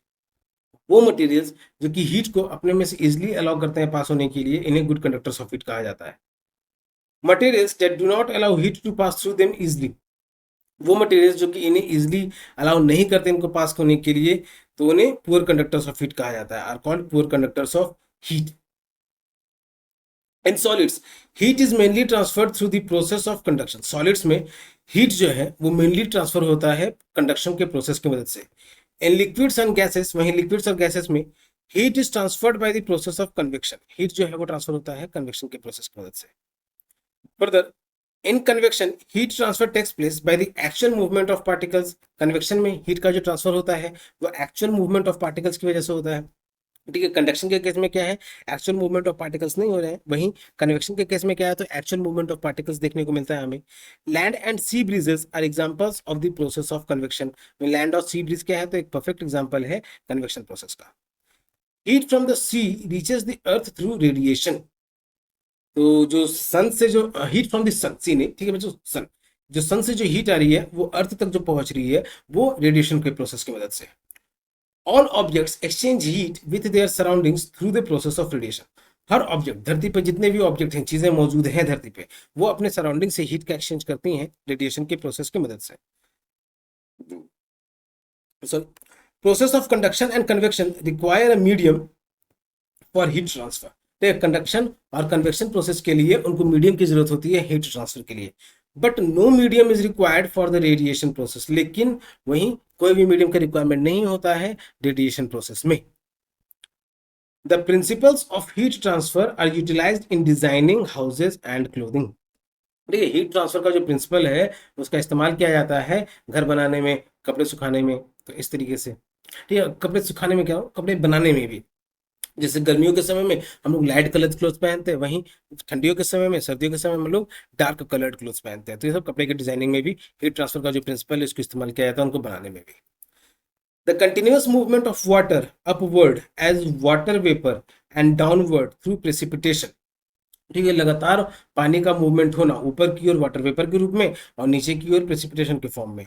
वो मटेरियल्स जो कि हीट को अपने में से इजिली अलाउ करते हैं पास होने के लिए, इन्हें गुड कंडक्टर्स ऑफ हीट कहा जाता है। Materials that do not allow heat to pass through them easily, वो मटेरियल्स जो कि इन्हें इजिली अलाउ नहीं करते इनको पास होने के लिए, तो उन्हें पुअर कंडक्टर्स ऑफ हीट कहा जाता है, are called poor conductors of heat. In solids heat is mainly transferred through the process of conduction. Solids में हीट जो है वो मेनली ट्रांसफर होता है कंडक्शन के प्रोसेस की मदद से। इन लिक्विड्स एंड गैसेस, वहीं लिक्विड्स और गैसेस में heat is transferred by the process of convection. Heat जो है वो ट्रांसफर होता है कन्वेक्शन के प्रोसेस की मदद से। Further, in convection heat transfer takes place by the actual movement of particles. Convection में हीट का जो ट्रांसफर होता है वो एक्चुअल मूवमेंट ऑफ पार्टिकल्स की वजह से होता है। ठीक है, कंडक्शन के केस में क्या है, एक्चुअल मूवमेंट ऑफ पार्टिकल्स नहीं हो रहे हैं, वहीं कन्वेक्शन के केस में क्या है, तो एक्चुअल मूवमेंट ऑफ पार्टिकल्स देखने को मिलता है हमें। Land and sea breezes are examples of the process of convection. Land और सी ब्रीज क्या है, तो एक परफेक्ट एग्जांपल है कन्वेक्शन प्रोसेस का। Heat from the sea reaches the earth through radiation. तो जो सन से जो heat from the sun, sea नहीं, ठीक है बच्चों, सन, जो सन से जो हीट आ रही है वो अर्थ तक जो पहुंच रही है वो रेडिएशन के प्रोसेस की मदद से। All objects exchange heat with their surroundings through the process of radiation. Her object, धरती पे जितने भी ऑब्जेक्ट हैं, चीजें मौजूद हैं धरती पे, वो अपने सराउंडिंग से हीट का एक्सचेंज करती हैं रेडिएशन के प्रोसेस की मदद से। So process of conduction and convection require a medium for heat transfer. तो कंडक्शन और कन्वेक्शन प्रोसेस के लिए उनको मीडियम की जरूरत होती है हीट ट्रांसफर के लिए, but no medium is required for the radiation process. लेकिन वहीं कोई भी मीडियम का रिक्वायरमेंट नहीं होता है रेडिएशन प्रोसेस में। The principles of heat transfer are utilised in designing houses and clothing. देखिए हीट ट्रांसफर का जो प्रिंसिपल है उसका इस्तेमाल किया जाता है घर बनाने में, कपड़े सुखाने में। तो इस तरीके से ठीक है, कपड़े सुखाने में क्या हो, कपड़े बनाने में भी। जैसे गर्मियों के समय में हम लोग लाइट कलर्ड क्लोथ पहनते हैं, वहीं ठंडियों के समय में, सर्दियों के समय में हम लोग डार्क कलर्ड क्लोथ पहनते हैं। तो ये सब कपड़े के डिजाइनिंग में भी हीट ट्रांसफर का जो प्रिंसिपल है इसको इस्तेमाल किया जाता है उनको बनाने में भी। The continuous movement of water upward as water vapour and downward through precipitation. ठीक है, लगातार पानी का मूवमेंट होना ऊपर की ओर वाटर वेपर के रूप में और नीचे की ओर प्रेसिपिटेशन के फॉर्म में।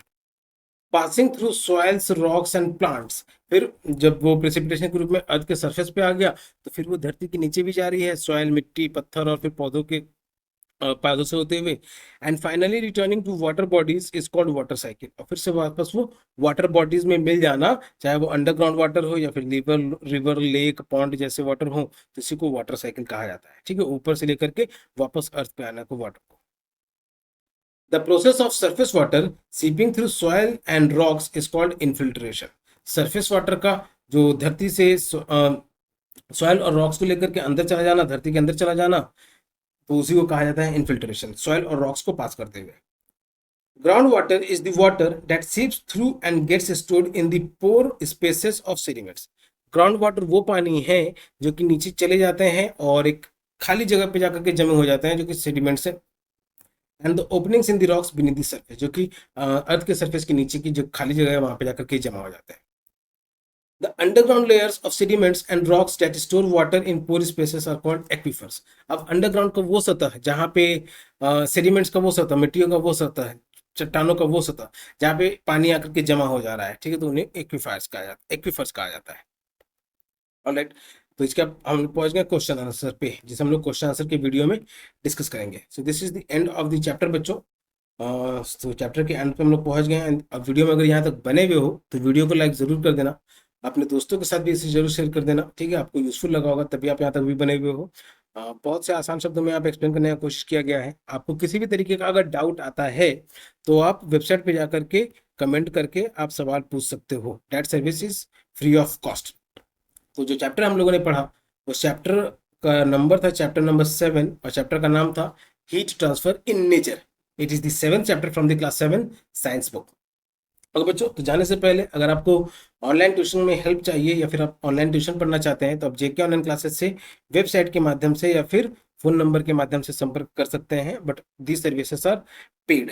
Passing through soils, rocks and plants. फिर जब वो प्रेसिपिटेशन के रूप में अर्थ के सरफेस पे आ गया तो फिर वो धरती के नीचे भी जा रही है, सॉइल, मिट्टी, पत्थर और फिर पौधों से होते हुए। And finally returning to water bodies is called water cycle. और फिर से वापस वो वाटर बॉडीज में मिल जाना, चाहे वो अंडरग्राउंड वाटर हो या फिर रिवर, लेक, पॉन्ड जैसे वाटर हो, तो इसी को वाटर साइकिल कहा जाता है। ठीक है, ऊपर से लेकर के वापस अर्थ पे आना को वाटर को। The process of surface water seeping through soil and rocks is called infiltration. Surface water का जो धरती से सॉइल और रॉक्स को लेकर के अंदर चला जाना, धरती के अंदर चला जाना, तो उसी को कहा जाता है इन्फिल्ट्रेशन, सॉइल और रॉक्स को पास करते हुए। Ground water is the water that seeps through and gets stored in the pore spaces of sediments. Ground water वो पानी है जो कि नीचे चले जाते हैं और एक खाली जगह पे जाकर के जमे हो जाते हैं जो कि सेडिमेंट से, and the openings in the rocks beneath the surface, जो कि अर्थ के सरफेस के नीचे की जो खाली जगह है वहां पे जाकर के जमा हो जाता है। The underground layers of sediments and rocks that store water in pore spaces are called aquifers. अब अंडरग्राउंड का वो सतह है जहाँ पे सेडिमेंट्स का वो सतह, मिट्टियों का वो सतह है, चट्टानों का वो सतह जहाँ पे पानी आकर के जमा हो जा रहा है। ठीक है, तो उन्हें एक्वीफर्स कहा जाता है। ऑलराइट, तो इसका हम लोग पहुंच गए क्वेश्चन आंसर पे, जिसे हम लोग क्वेश्चन आंसर के वीडियो में डिस्कस करेंगे। सो this is the end of the chapter बच्चों। तो चैप्टर के एंड पे हम लोग पहुंच गए हैं। अब वीडियो में अगर यहाँ तक बने हुए हो तो वीडियो को लाइक जरूर कर देना, अपने दोस्तों के साथ भी इसे जरूर शेयर कर देना। ठीक है, आपको यूजफुल लगा होगा तभी आप यहाँ तक भी बने हुए हो। बहुत से आसान शब्दों में आप एक्सप्लेन करने की कोशिश किया गया है। आपको किसी भी तरीके का अगर डाउट आता है तो आप वेबसाइट पे जाकर के कमेंट करके आप सवाल पूछ सकते हो। That service is free of cost. तो जो चैप्टर हम लोगों ने पढ़ा उस चैप्टर का नंबर था चैप्टर नंबर 7 और चैप्टर का नाम था heat transfer in nature. It is the 7th chapter from the class 7 science book. Okay बच्चों, तो जाने से पहले अगर आपको ऑनलाइन ट्यूशन में हेल्प चाहिए या फिर आप ऑनलाइन ट्यूशन पढ़ना चाहते हैं तो आप जेके ऑनलाइन क्लासेस से वेबसाइट के माध्यम से या फिर फोन नंबर के माध्यम से संपर्क कर सकते हैं, but these services are paid.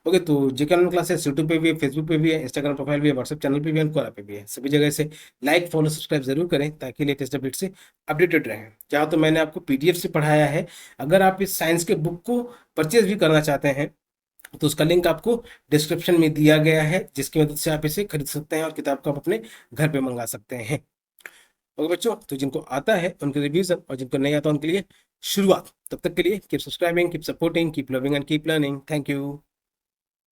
Okay, तो जेके ऑनलाइन क्लासेस यूट्यूब पे भी है, फेसबुक पे भी है, इंस्टाग्राम प्रोफाइल भी है, व्हाट्सएप चैनल पे भी है, कोरा पे भी है। सभी जगह से लाइक, फॉलो, सब्सक्राइब जरूर करें ताकि लेटेस्ट अपडेट से अपडेटेड रहें। चाहो तो मैंने आपको पीडीएफ से पढ़ाया है, अगर आप इस साइंस के बुक को परचेज भी करना चाहते हैं तो उसका लिंक आपको डिस्क्रिप्शन में दिया गया है, जिसकी मदद से आप इसे खरीद सकते हैं और किताब को आप अपने घर पे मंगा सकते हैं। ओके बच्चों, तो जिनको आता है उनके रिवीजन और जिनको नहीं आता उनके लिए शुरुआत। तब तक के लिए keep subscribing, keep supporting, keep loving and keep learning. Thank you.